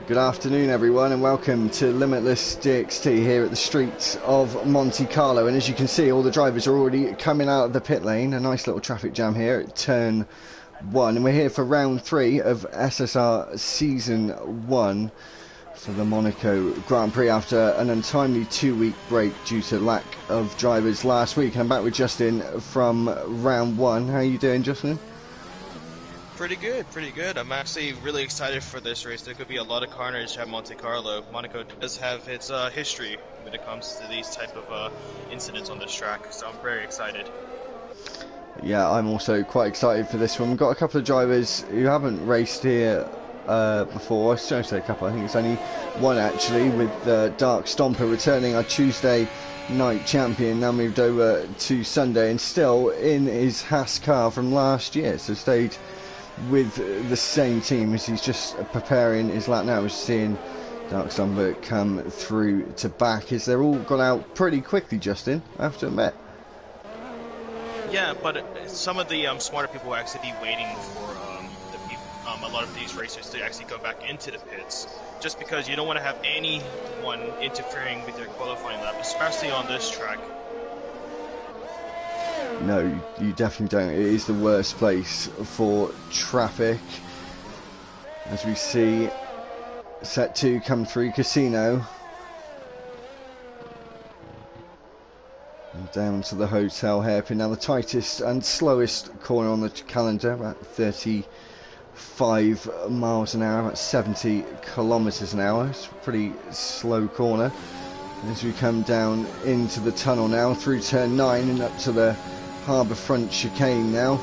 Good afternoon everyone and welcome to Limitless DxT here at the streets of Monte Carlo, and as you can see all the drivers are already coming out of the pit lane. A nice little traffic jam here at turn 1, and we're here for round 3 of SSR season 1 for the Monaco Grand Prix after an untimely 2-week break due to lack of drivers last week. And I'm back with Justin from round 1. How are you doing, Justin? Pretty good, pretty good. I'm actually really excited for this race. There could be a lot of carnage at Monte Carlo. Monaco does have its history when it comes to these type of incidents on this track, so I'm very excited. Yeah, I'm also quite excited for this one. We've got a couple of drivers who haven't raced here before. I should say a couple, I think it's only one actually, with Dark Stomper returning, our Tuesday night champion, now moved over to Sunday and still in his Haas car from last year, so stayed with the same team as he's just preparing his lap now. We're seeing Dark Stomper come through to back as they're all got out pretty quickly, Justin, I have to admit. Yeah, but some of the smarter people will actually be waiting for a lot of these racers to actually go back into the pits, just because you don't want to have anyone interfering with your qualifying lap, especially on this track. No, you definitely don't. It is the worst place for traffic. As we see set 2 come through Casino. And down to the hotel hairpin. Now the tightest and slowest corner on the calendar, about 35 miles an hour, about 70 kilometers an hour. It's a pretty slow corner. As we come down into the tunnel now, through turn 9 and up to the harbour front chicane now.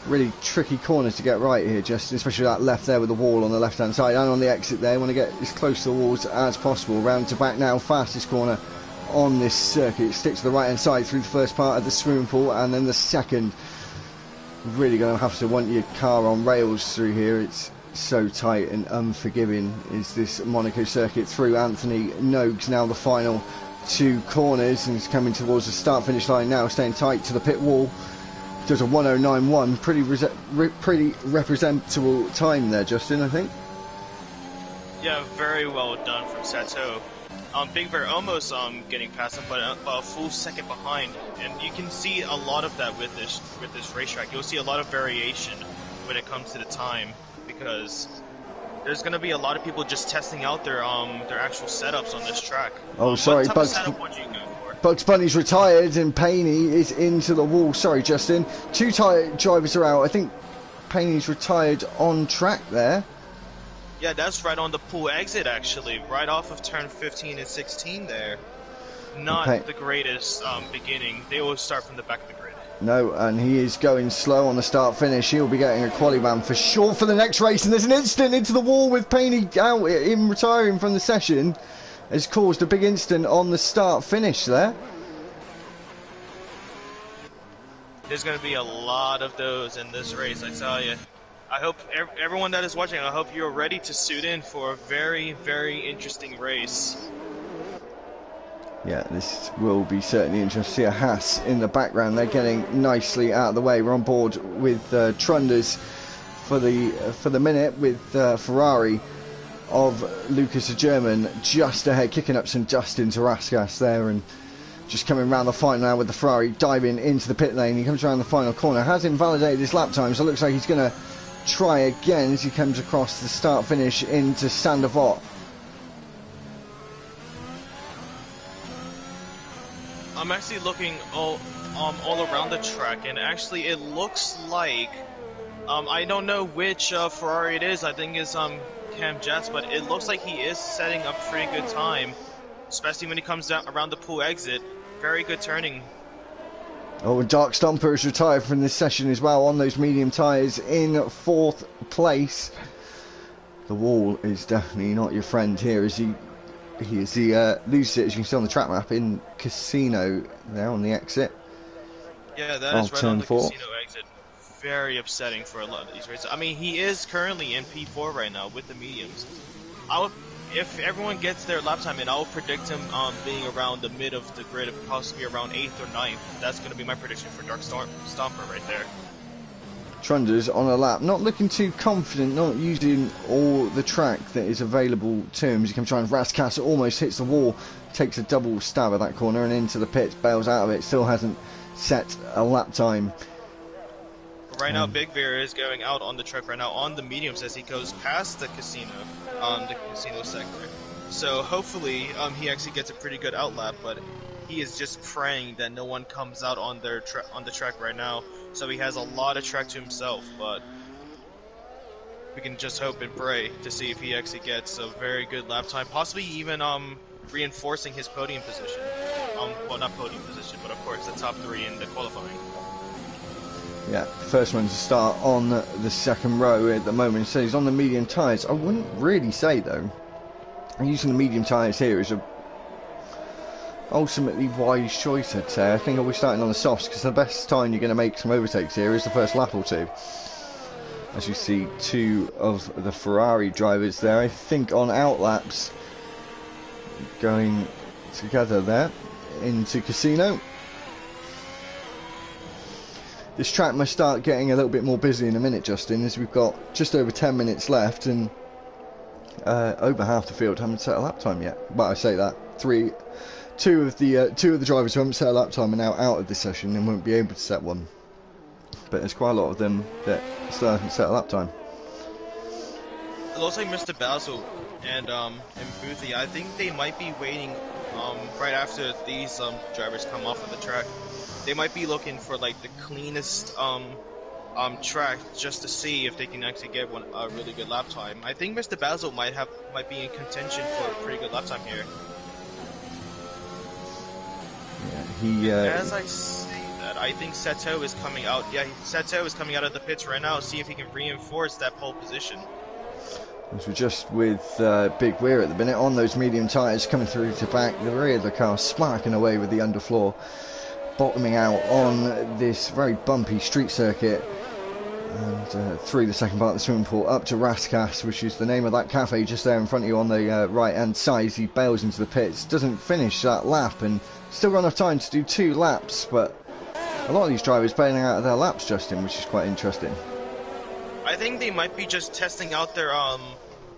Really tricky corner to get right here, Justin, especially that left there with the wall on the left hand side, and on the exit there. Want to get as close to the walls as possible. Round to back now, fastest corner on this circuit. Stick to the right hand side through the first part of the swimming pool, and then the second. Really going to have to want your car on rails through here. It's so tight and unforgiving is this Monaco circuit through Anthony Nogues. Now the final 2 corners, and he's coming towards the start finish line now, staying tight to the pit wall. Does a 1:09.1, pretty representable time there, Justin, I think. Yeah, very well done from Sato. Big Bear almost getting past him, but a full second behind, and you can see a lot of that with this racetrack. You'll see a lot of variation when it comes to the time, because there's going to be a lot of people just testing out their actual setups on this track. Oh, sorry, what type of setup would you go for? Bugs Bunny's retired and Paney is into the wall. Sorry, Justin. 2 drivers are out. I think Paney's retired on track there. Yeah, that's right on the pool exit, actually, right off of turn 15 and 16 there. Not the greatest beginning. They always start from the back of the grid. No, and he is going slow on the start-finish. He'll be getting a quali ban for sure for the next race, and there's an incident into the wall with Paney out, him retiring from the session, has caused a big incident on the start-finish there. There's going to be a lot of those in this race, I tell you. I hope everyone that is watching, I hope you're ready to suit in for a very, very interesting race. Yeah, this will be certainly interesting. See a Haas in the background. They're getting nicely out of the way. We're on board with Trunders for the minute, with Ferrari of Lucas the German just ahead, kicking up some dust into Raskas there, and just coming around the final now with the Ferrari diving into the pit lane. He comes around the final corner, has invalidated his lap time, so it looks like he's going to try again as he comes across the start finish into Sandavot. I'm actually looking all around the track, and actually it looks like I don't know which Ferrari it is. I think it's Cam Jets, but it looks like he is setting up pretty good time, especially when he comes down around the pool exit. Very good turning. Oh, and Dark Stomper is retired from this session as well on those medium tyres in 4th place. The wall is definitely not your friend here as he loses it, as you can see on the track map, in Casino there on the exit. Yeah, that is right on the Casino exit. Very upsetting for a lot of these races. I mean, he is currently in P4 right now with the mediums. If everyone gets their lap time in, I'll predict him being around the mid of the grid, possibly around 8th or 9th. That's going to be my prediction for Dark Stomper right there. Trunders on a lap, not looking too confident, not using all the track that is available to him. As he comes trying, Raskas almost hits the wall, takes a double stab at that corner and into the pits, bails out of it, still hasn't set a lap time. Right now, Big Bear is going out on the track right now on the mediums as he goes past the casino sector. So hopefully he actually gets a pretty good outlap, but he is just praying that no one comes out on the track right now. So he has a lot of track to himself, but we can just hope and pray to see if he actually gets a very good lap time, possibly even reinforcing his podium position. Well, not podium position, but of course the top 3 in the qualifying. Yeah, first one to start on the second row at the moment. So he's on the medium tyres. I wouldn't really say though, using the medium tyres here is a ultimately wise choice, I'd say. I think I'll be starting on the softs because the best time you're going to make some overtakes here is the first lap or two. As you see 2 of the Ferrari drivers there, I think on outlaps, going together there into Casino. This track must start getting a little bit more busy in a minute, Justin, as we've got just over 10 minutes left and over half the field haven't set a lap time yet. Well, I say that. Two of the drivers who haven't set a lap time are now out of this session and won't be able to set one. But there's quite a lot of them that still haven't set a lap time. It looks like Mr. Basil and Boothie, I think they might be waiting right after these drivers come off of the track. They might be looking for like the cleanest track just to see if they can actually get a really good lap time. I think Mr. Basil might be in contention for a pretty good lap time here. As I say that, I think Seto is coming out. Yeah, Seto is coming out of the pits right now. See if he can reinforce that pole position. As we're just with Big Weir at the minute on those medium tyres coming through to back the rear of the car, sparking away with the underfloor, bottoming out on this very bumpy street circuit. And through the second part of the swimming pool up to Raskas, which is the name of that cafe just there in front of you on the right hand side. He bails into the pits, doesn't finish that lap, and still got enough time to do 2 laps, but a lot of these drivers bailing out of their laps, Justin, which is quite interesting. I think they might be just testing out their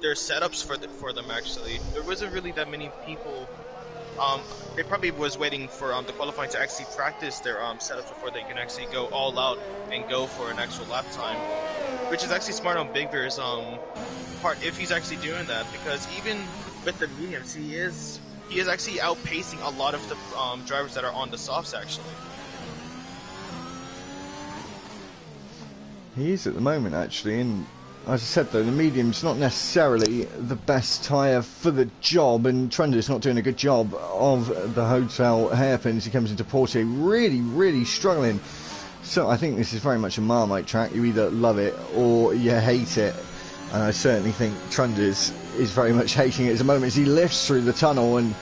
setups for them actually. There wasn't really that many people. They probably was waiting for the qualifying to actually practice their setups before they can actually go all out and go for an actual lap time, which is actually smart on Big Bear's part if he's actually doing that, because even with the mediums he is actually outpacing a lot of the drivers that are on the softs actually. He is at the moment actually, and as I said though, the medium's not necessarily the best tyre for the job, and Trunder's not doing a good job of the hotel hairpin as he comes into Portier, really struggling. So I think this is very much a Marmite track. You either love it or you hate it, and I certainly think Trunder's is very much hating it at the moment as he lifts through the tunnel and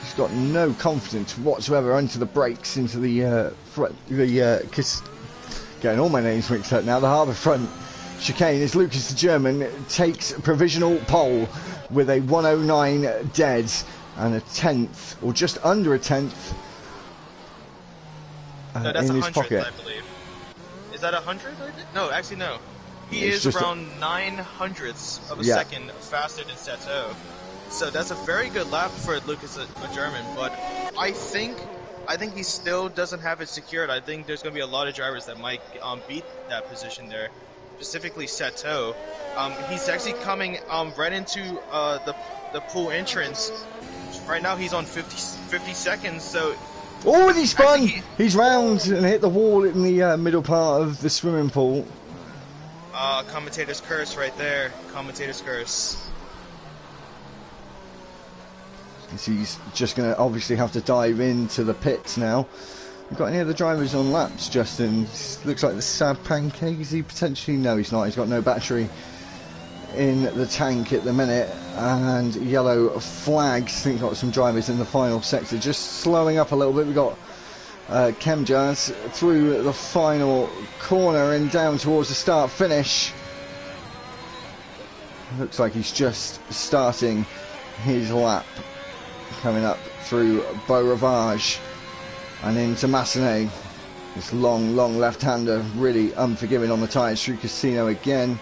he's got no confidence whatsoever into the brakes, into the getting all my names mixed up now, the harbour front chicane as Lucas the German takes provisional pole with a 109 dead and a 10th, or just under a 10th no, that's in his pocket. I believe. Is that 100? No, actually no. He It's is around 900ths of a second faster than Seto. So that's a very good lap for Lucas the German, but I think he still doesn't have it secured. I think there's going to be a lot of drivers that might beat that position there. Specifically Seto. He's actually coming right into the pool entrance. Right now he's on 50 seconds, so... Oh, and he spun! He's round and hit the wall in the middle part of the swimming pool. Commentator's curse right there. Commentator's curse. He's just going to obviously have to dive into the pits now. We've got any other drivers on laps, Justin? Looks like the Sad Pancake. Is he potentially? No, he's not. He's got no battery in the tank at the minute. And yellow flags. I think got some drivers in the final sector. Just slowing up a little bit. We've got Kemjaz through the final corner and down towards the start-finish. Looks like he's just starting his lap. Coming up through Beau Rivage and into Massenet. This long left-hander, really unforgiving on the tyres through Casino again.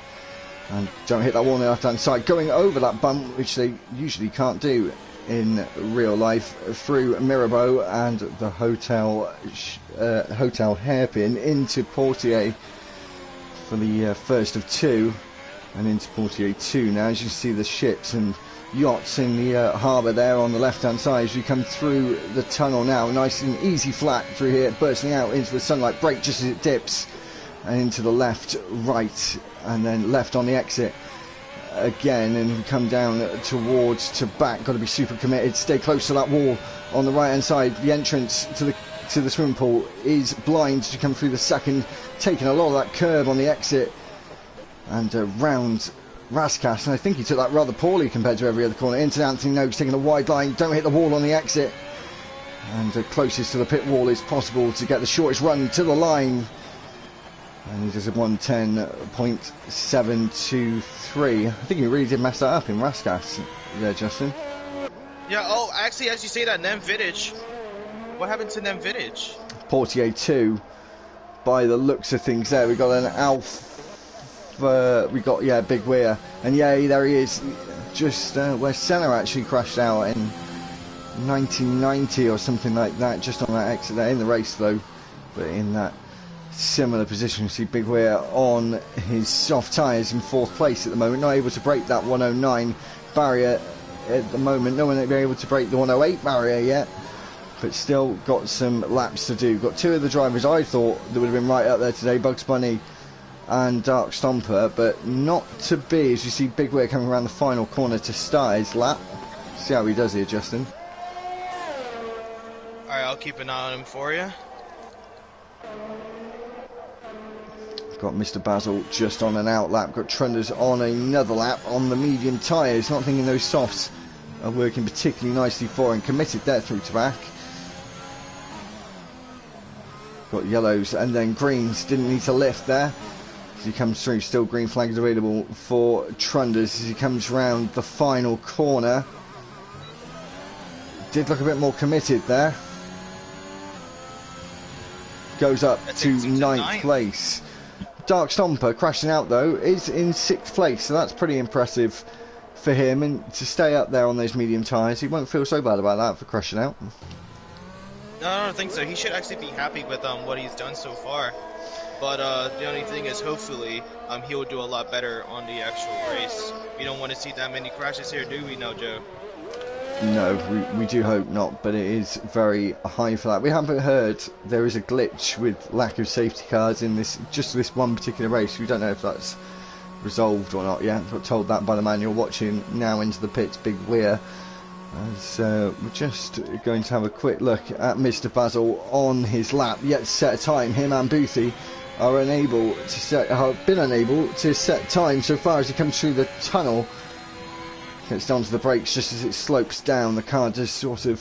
And don't hit that wall on the left-hand side. Going over that bump, which they usually can't do in real life, through Mirabeau and the hotel hairpin into Portier for the first of two. And into Portier 2 now. As you see the ships and yachts in the harbour there on the left-hand side as you come through the tunnel now. Nice and easy flat through here, bursting out into the sunlight. Brake just as it dips. And into the left, right, and then left on the exit again, and come down towards to back. Got to be super committed. Stay close to that wall on the right-hand side. The entrance to the swimming pool is blind as you come through the second, taking a lot of that curb on the exit and round Raskas, and I think he took that rather poorly compared to every other corner. Into Anthony Noakes, taking a wide line. Don't hit the wall on the exit, and closest to the pit wall is possible to get the shortest run to the line. And he does a 1:10.723. I think he really did mess that up in Raskas there, Justin. Yeah, oh, actually, as you say that, Nem Vidic. What happened to Nem Vidic? Portier 2, by the looks of things there. We got an Alpha, Big Weir. And yeah, there he is, just where Senna actually crashed out in 1990 or something like that, just on that exit there, in the race though, but in that similar position. You see Big Weir on his soft tyres in 4th place at the moment, not able to break that 109 barrier at the moment. No one will be able to break the 108 barrier yet, but still got some laps to do. Got two of the drivers I thought that would have been right up there today, Bugs Bunny and Dark Stomper, but not to be, as you see Big Weir coming around the final corner to start his lap. See how he does here, Justin. Alright, I'll keep an eye on him for you. Got Mr. Basil just on an out lap. Got Trunders on another lap on the medium tyres. Not thinking those softs are working particularly nicely for him. Committed there through to back. Got yellows and then greens. Didn't need to lift there. As he comes through, still green flags available for Trunders as he comes round the final corner. Did look a bit more committed there. Goes up to 9th place. Dark Stomper crashing out though is in 6th place, so that's pretty impressive for him, and to stay up there on those medium tyres, he won't feel so bad about that for crashing out. No, I don't think so. He should actually be happy with what he's done so far. But the only thing is, hopefully, he will do a lot better on the actual race. We don't want to see that many crashes here, do we, now, Joe? No, we do hope not, but it is very high for that. We haven't heard there is a glitch with lack of safety cars in this one particular race. We don't know if that's resolved or not yet. Got told that by the man you're watching now into the pits, Big Weir. As we're just going to have a quick look at Mr. Basil on his lap. Yet set a time. Him and Boothie are been unable to set time so far as he comes through the tunnel. Gets down to the brakes just as it slopes down. The car does sort of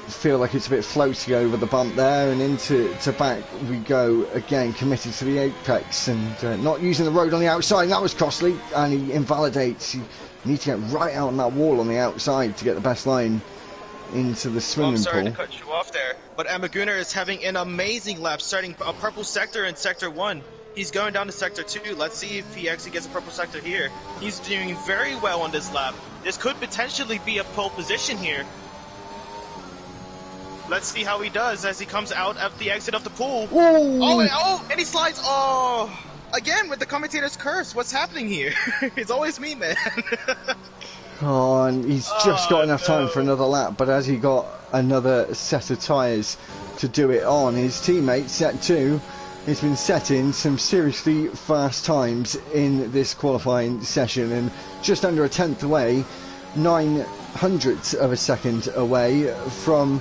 feel like it's a bit floaty over the bump there, and into back we go again, committed to the apex and not using the road on the outside. That was costly, and he invalidates. You need to get right out on that wall on the outside to get the best line into the swimming pool. I'm sorry to cut you off there, but Emma Gunnar is having an amazing lap, starting a purple sector in sector 1. He's going down to sector 2. Let's see if he actually gets a purple sector here. He's doing very well on this lap. This could potentially be a pole position here. Let's see how he does as he comes out at the exit of the pool. Ooh. Oh, and he slides. Oh, again with the commentator's curse. What's happening here? It's always me, man. Oh, and he's just got enough time for another lap, but as he got another set of tyres to do it on, his teammate, set 2, has been setting some seriously fast times in this qualifying session, and just under a tenth away, 0.09 of a second away from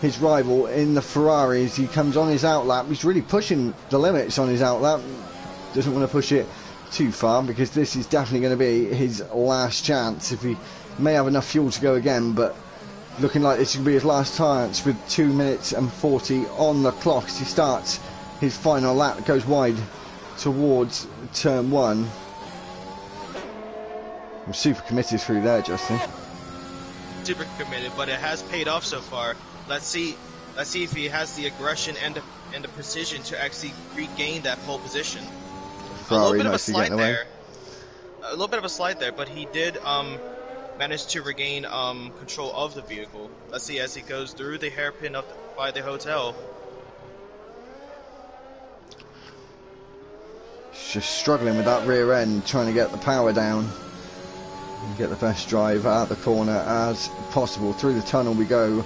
his rival in the Ferrari as he comes on his outlap. He's really pushing the limits on his outlap. Doesn't want to push it too far because this is definitely going to be his last chance. If he may have enough fuel to go again, but looking like this could be his last chance with 2 minutes and 40 on the clock as he starts his final lap. Goes wide towards turn 1. I'm super committed through there, Justin. Super committed, but it has paid off so far. Let's see if he has the aggression and and the precision to actually regain that pole position. A little Ferrari bit of a nicely getting slide away. there. A little bit of a slide there, but he did manage to regain control of the vehicle. Let's see as he goes through the hairpin up by the hotel. He's just struggling with that rear end, trying to get the power down and get the best drive out the corner as possible. Through the tunnel we go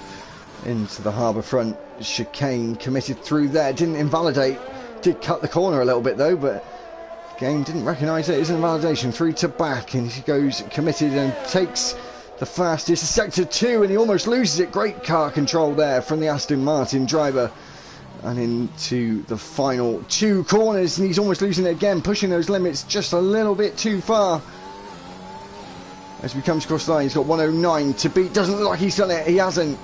into the harbour front chicane, committed through there, didn't invalidate, did cut the corner a little bit though, but game didn't recognise it as an invalidation. Through to back, and he goes committed and takes the fastest sector 2, and he almost loses it. Great car control there from the Aston Martin driver, and into the final 2 corners, and he's almost losing it again, pushing those limits just a little bit too far. As he comes across the line, he's got 109 to beat. Doesn't look like he's done it. He hasn't.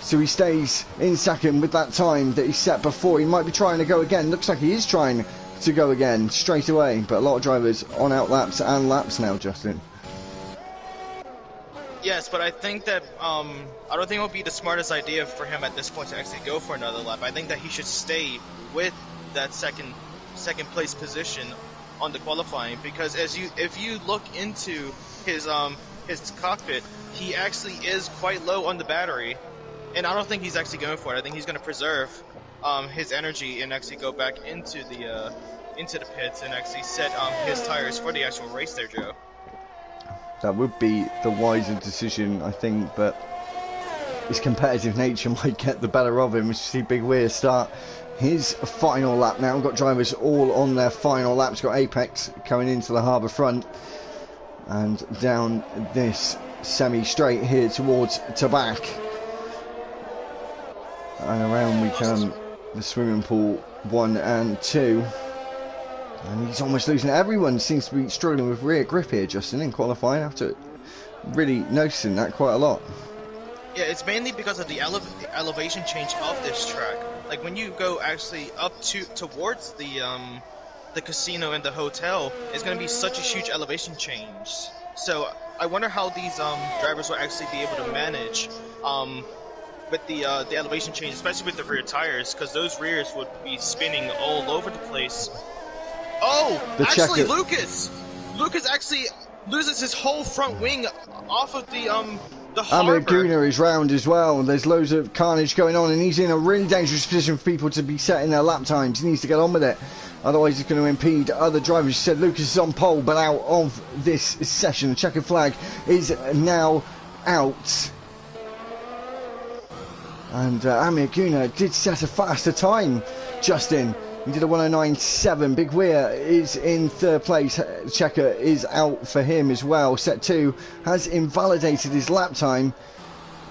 So he stays in second with that time that he set before. He might be trying to go again. Looks like he is trying to go again straight away, but a lot of drivers on out laps and laps now, Justin. Yes, but I think that I don't think it would be the smartest idea for him at this point to actually go for another lap. I think that he should stay with that second place position on the qualifying, because if you look into his cockpit, he actually is quite low on the battery, and I don't think he's actually going for it. I think he's going to preserve his energy and actually go back into the pits and actually set his tires for the actual race there, Joe. That would be the wiser decision, I think, but his competitive nature might get the better of him. We see Big Weir start his final lap now. We've got drivers all on their final laps. We've got Apex coming into the harbour front and down this semi-straight here towards Tabac. And around we come the swimming pool 1 and 2. And he's almost losing it. Everyone seems to be struggling with rear grip here, Justin, in qualifying, after really noticing that quite a lot. Yeah, it's mainly because of the elevation change of this track. Like when you go actually up towards the casino and the hotel, it's going to be such a huge elevation change. So I wonder how these drivers will actually be able to manage with the elevation change, especially with the rear tires, because those rears would be spinning all over the place. Oh, actually, Lucas actually loses his whole front wing off of the harbor. Amaguna is round as well. There's loads of carnage going on, and he's in a really dangerous position for people to be setting their lap times. He needs to get on with it, otherwise he's going to impede other drivers. You said Lucas is on pole, but out of this session. The checkered flag is now out. And Amaguna did set a faster time, Justin. He did a 109.7. Big Weir is in 3rd place. Checker is out for him as well. Set 2 has invalidated his lap time,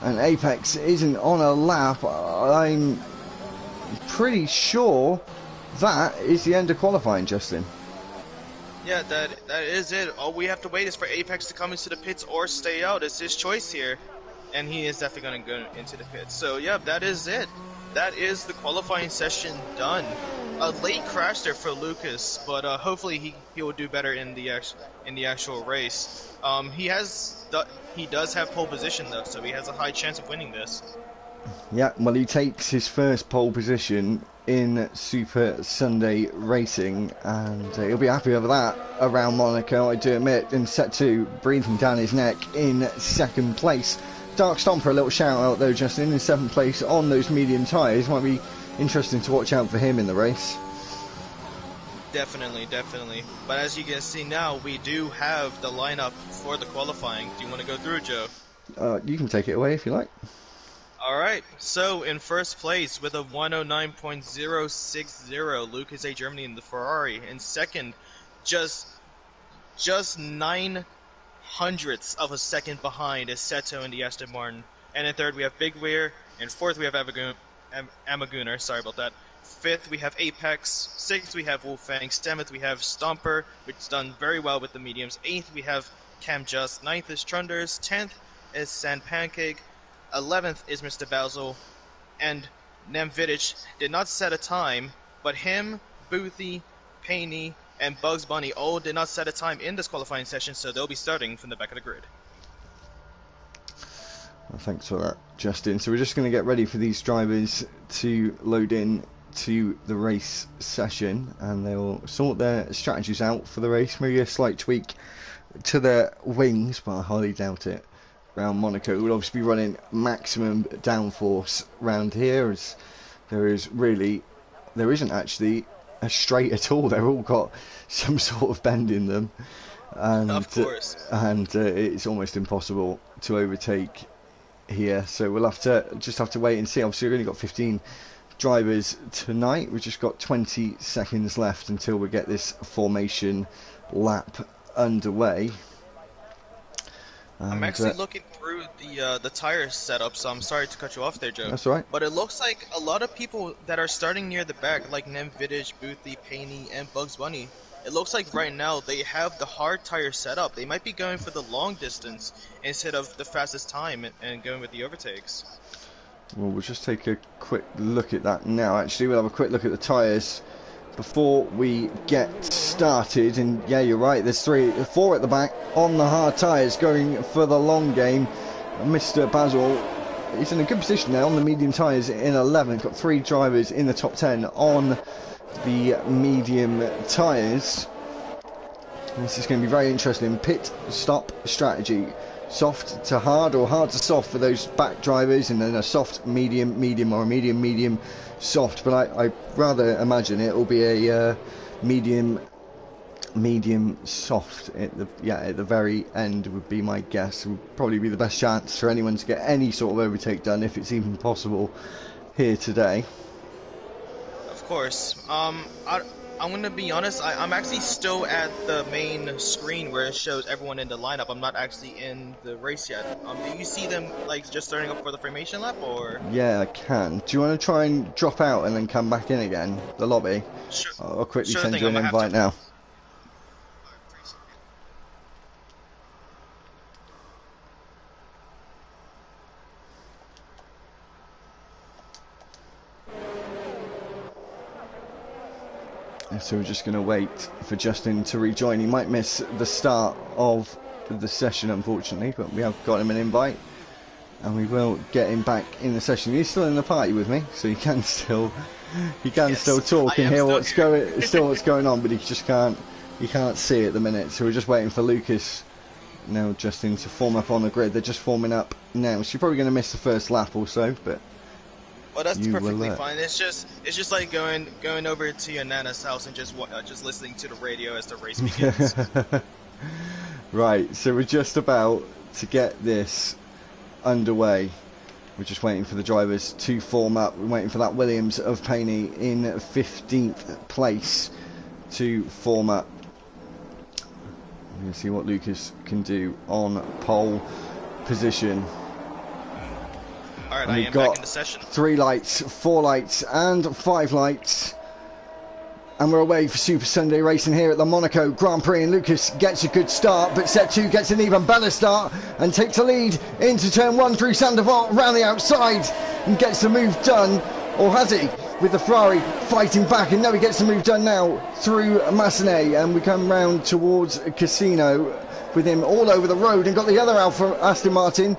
and Apex isn't on a lap. I'm pretty sure that is the end of qualifying, Justin. Yeah, that is it. All we have to wait is for Apex to come into the pits or stay out. It's his choice here, and he is definitely going to go into the pits. So yeah, that is it. That is the qualifying session done. A late crash there for Lucas, but hopefully he will do better in the actual race. He does have pole position though, so he has a high chance of winning this. Yeah, well, he takes his first pole position in Super Sunday racing, and he'll be happy over that around Monaco, I do admit. In set 2, breathing down his neck in 2nd place. Dark Stomper, a little shout out though, Justin, in 7th place on those medium tyres. Might be interesting to watch out for him in the race. Definitely. But as you can see now, we do have the lineup for the qualifying. Do you want to go through it, Joe? You can take it away if you like. Alright, so in 1st place with a 109.060, Lucas A. Germany in the Ferrari. In 2nd, just 9 hundredths of a second behind is Seto in the Aston Martin. And in 3rd we have Big Weir. In 4th we have Amaguna, sorry about that. 5th we have Apex. 6th we have Wolfang. 7th we have Stomper, which has done very well with the mediums. 8th we have Cam Just. 9th is Trunders. 10th is Sand Pancake. 11th is Mr. Basil. And Nemvidic did not set a time, but him, Boothie, Paney, and Bugs Bunny all did not set a time in this qualifying session, so they'll be starting from the back of the grid. Well, thanks for that, Justin. So we're just going to get ready for these drivers to load in to the race session, and they'll sort their strategies out for the race. Maybe a slight tweak to their wings, but I highly doubt it. Around Monaco, we'll obviously be running maximum downforce around here, as there isn't actually a straight at all. They've all got some sort of bend in them, and of course, it's almost impossible to overtake here. So we'll have to wait and see. Obviously, we've only got 15 drivers tonight. We've just got 20 seconds left until we get this formation lap underway. I'm actually looking through the tire setup, so I'm sorry to cut you off there, Joe. That's all right. But it looks like a lot of people that are starting near the back, like Nem, Vidic, Boothie, Paney, and Bugs Bunny, it looks like right now they have the hard tire setup. They might be going for the long distance instead of the fastest time and going with the overtakes. Well, we'll just take a quick look at that now. Actually, we'll have a quick look at the tyres before we get started. And yeah, you're right, there's 4 at the back on the hard tyres going for the long game. Mr. Basil is in a good position now on the medium tyres in 11th. Got 3 drivers in the top 10 on the medium tyres. This is going to be very interesting. Pit stop strategy. Soft to hard or hard to soft for those back drivers, and then a soft medium medium, or a medium medium soft. But I rather imagine it will be a medium medium soft at the very end would be my guess. It would probably be the best chance for anyone to get any sort of overtake done, if it's even possible here today. Of course. I'm gonna be honest, I'm actually still at the main screen where it shows everyone in the lineup. I'm not actually in the race yet. Do you see them like just starting up for the formation lap, or? Yeah, I can. Do you want to try and drop out and then come back in again, the lobby? Sure. I'll quickly send you an invite now. So we're just going to wait for Justin to rejoin. He might miss the start of the session, unfortunately, but we have got him an invite, and we will get him back in the session. He's still in the party with me, so he can still still talk and hear what's going on, but he just can't see at the minute. So we're just waiting for Lucas now, Justin, to form up on the grid. They're just forming up now, so you're probably going to miss the first lap or so, but. Well, that's perfectly fine. It's just like going over to your nana's house and just listening to the radio as the race begins. Right, so we're just about to get this underway. We're just waiting for the drivers to form up. We're waiting for that Williams of Paney in 15th place to form up. We're going to see what Lucas can do on pole position. Alright, I am back in the session. 3 lights, 4 lights, and 5 lights. And we're away for Super Sunday racing here at the Monaco Grand Prix. And Lucas gets a good start, but set 2 gets an even better start and takes the lead into turn 1 through Sandoval around the outside and gets the move done. Or has he? With the Ferrari fighting back, and now he gets the move done now through Massenet. And we come round towards Casino with him all over the road, and got the other Alfa Aston Martin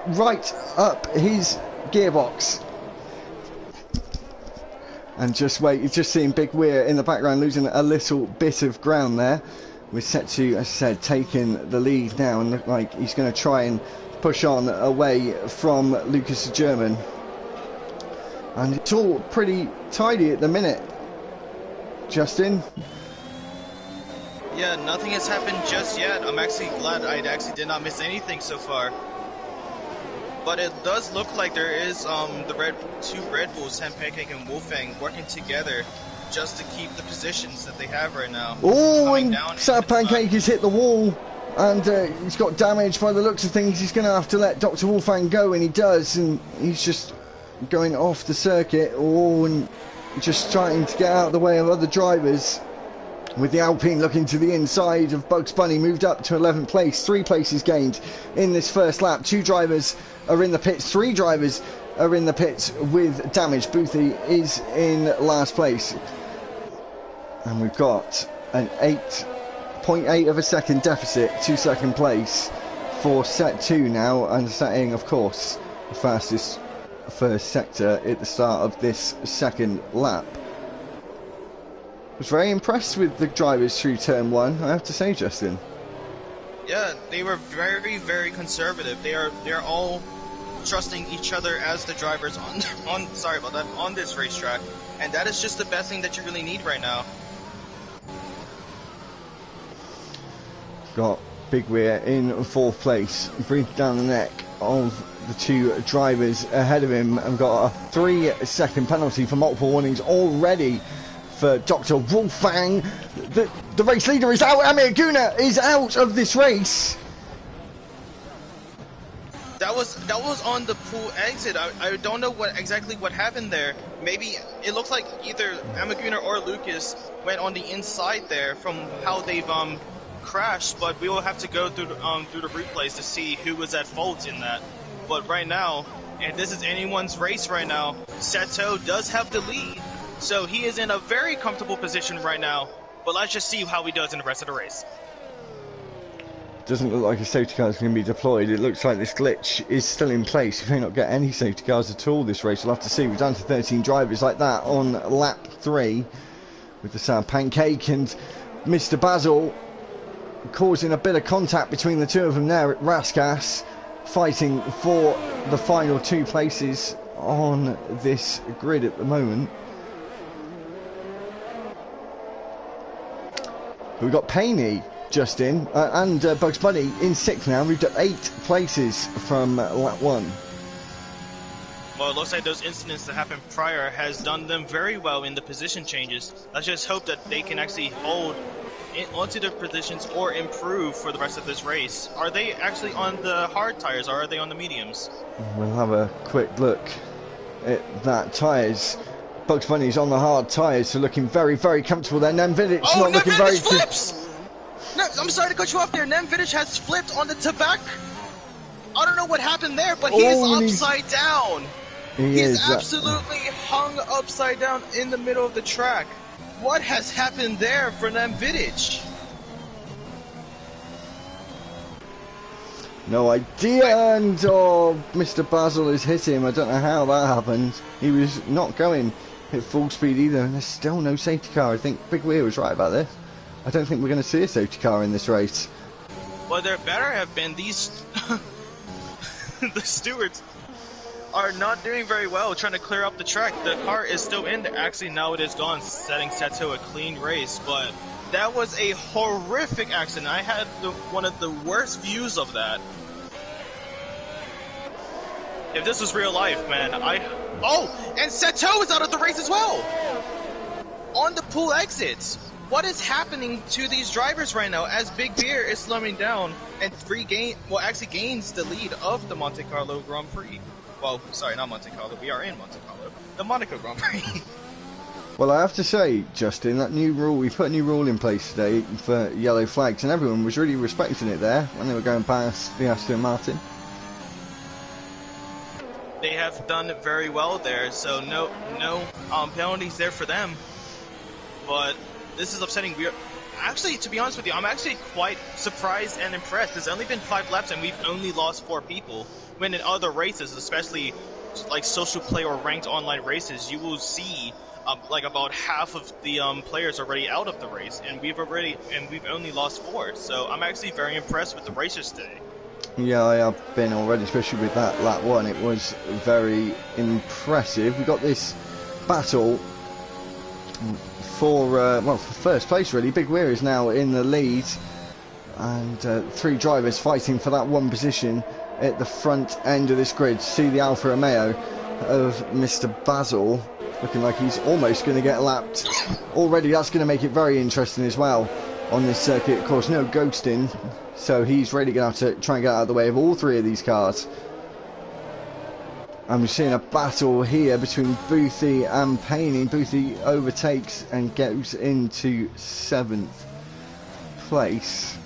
right up his gearbox. And just wait, you're just seeing Big Weir in the background losing a little bit of ground there. We're set to, as I said, taking the lead now, and look like he's going to try and push on away from Lucas the German. And it's all pretty tidy at the minute. Justin? Yeah, nothing has happened just yet. I'm actually glad I actually did not miss anything so far. But it does look like there is the two Red Bulls, Hen Pancake and Wolfgang, working together just to keep the positions that they have right now. Oh, and Sad Pancake has hit the wall, and he's got damage by the looks of things. He's going to have to let Dr. Wolfgang go, and he does, and he's just going off the circuit, and just trying to get out of the way of other drivers. With the Alpine looking to the inside of Bugs Bunny, moved up to 11th place, 3 places gained in this first lap. 2 drivers are in the pits, 3 drivers are in the pits with damage. Boothie is in last place. And we've got an 8.8 of a second deficit to second place for set 2 now, and setting, of course, the fastest first sector at the start of this second lap. I was very impressed with the drivers through turn 1, I have to say, Justin. Yeah, they were very, very conservative. They're all trusting each other as the drivers on this racetrack, and that is just the best thing that you really need right now. Got Big Weir in 4th place, breathing down the neck of the 2 drivers ahead of him, and got a 3-second penalty for multiple warnings already for Dr. Wolfgang. The race leader is out. Amir Guna is out of this race. That was on the pool exit. I don't know exactly what happened there. Maybe it looks like either Amaguna or Lucas went on the inside there from how they've crashed, but we will have to go through the replays to see who was at fault in that. But right now, and this is anyone's race right now, Seto does have the lead, so he is in a very comfortable position right now. But let's just see how he does in the rest of the race. Doesn't look like a safety car is going to be deployed. It looks like this glitch is still in place. We may not get any safety cars at all this race. We'll have to see. We're down to 13 drivers like that on lap 3 with the Sound Pancake and Mr. Basil causing a bit of contact between the two of them there at Raskas, fighting for the final 2 places on this grid at the moment. We've got Payne just in, and Bugs Bunny in 6th now. We've got 8 places from lap 1. Well, it looks like those incidents that happened prior has done them very well in the position changes. Let's just hope that they can actually hold onto their positions or improve for the rest of this race. Are they actually on the hard tires or are they on the mediums? We'll have a quick look at that. Tyres. Bugs Bunny's on the hard tyres, so looking very, very comfortable there. Nemvidic not looking very... flips! No, I'm sorry to cut you off there. Nemvidic has flipped on the tobacco. I don't know what happened there, but he is upside down. He is absolutely hung upside down in the middle of the track. What has happened there for Nemvidic? No idea, and Mr. Basil has hit him. I don't know how that happened. He was not going at full speed either, and there's still no safety car. I think Big Weir was right about this. I don't think we're going to see a safety car in this race. Well, there better have been. These the stewards are not doing very well trying to clear up the track. The car is still in there. Actually, now it is gone, setting Seto a clean race, but that was a horrific accident. I had one of the worst views of that. If this was real life, man, and Seto is out of the race as well! On the pool exits! What is happening to these drivers right now as Big Bear is slowing down and gains the lead of the Monte Carlo Grand Prix? Well, sorry, not Monte Carlo. We are in Monte Carlo. The Monaco Grand Prix. Well, I have to say, Justin, that new rule, we put a new rule in place today for yellow flags, and everyone was really respecting it there when they were going past the Aston Martin. They have done very well there, so no penalties there for them. But this is upsetting. Actually, to be honest with you, I'm actually quite surprised and impressed. There's only been 5 laps and we've only lost 4 people. When in other races, especially like social play or ranked online races, you will see like about half of the players already out of the race, and we've only lost 4. So I'm actually very impressed with the racers today. Yeah, I have been already, especially with that lap 1. It was very impressive. We got this battle for first place really. Big Weir is now in the lead, and 3 drivers fighting for that 1 position at the front end of this grid. See the Alfa Romeo of Mr. Basil looking like he's almost going to get lapped already. That's going to make it very interesting as well on this circuit. Of course, no ghosting, so he's really going to have to try and get out of the way of all 3 of these cars. And we're seeing a battle here between Boothie and Payne. Boothie overtakes and goes into 7th place.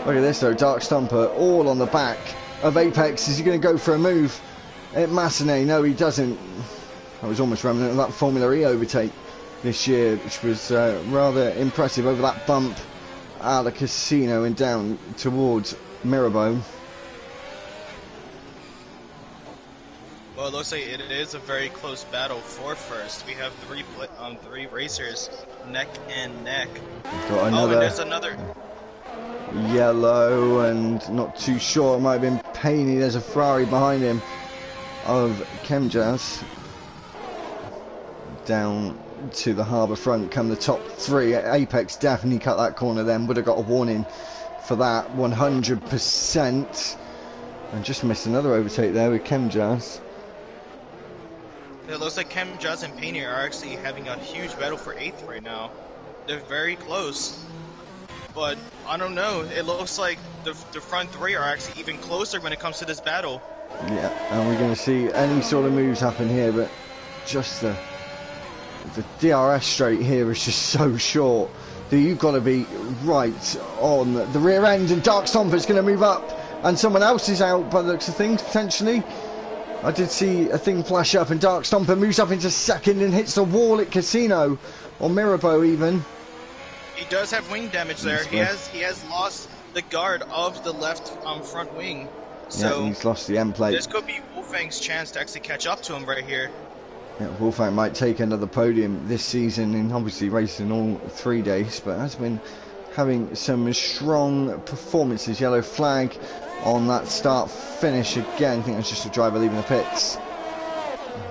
Look at this though, Dark Stomper all on the back of Apex. Is he going to go for a move at Massenet? No, he doesn't. That was almost remnant of that Formula E overtake this year, which was rather impressive over that bump out of the casino and down towards Mirabeau. Well, it looks like it is a very close battle for first. We have three racers neck and neck. Got Oh, and there's another. Yellow, and not too sure. It might have been Paney. There's a Ferrari behind him of Chemjazz. Down to the harbour front come the top three. Apex definitely cut that corner then. Would have got a warning for that 100%. And just missed another overtake there with Chemjazz. It looks like Chemjazz and Paney are actually having a huge battle for 8th right now. They're very close. But I don't know, it looks like the front three are actually even closer when it comes to this battle. Yeah, and we're going to see any sort of moves happen here, but just the DRS straight here is just so short that you've got to be right on the rear end, and Dark Stomper's going to move up, and someone else is out by the looks of things, potentially. I did see a thing flash up, and Dark Stomper moves up into second and hits the wall at Casino, or Mirabeau even. He does have wing damage there. He has lost the guard of the left front wing. So yeah, he's lost the end plate. This could be Wolfang's chance to actually catch up to him right here. Yeah, Wolfang might take another podium this season, and obviously racing all 3 days, but has been having some strong performances. Yellow flag on that start finish again. I think that's just a driver leaving the pits.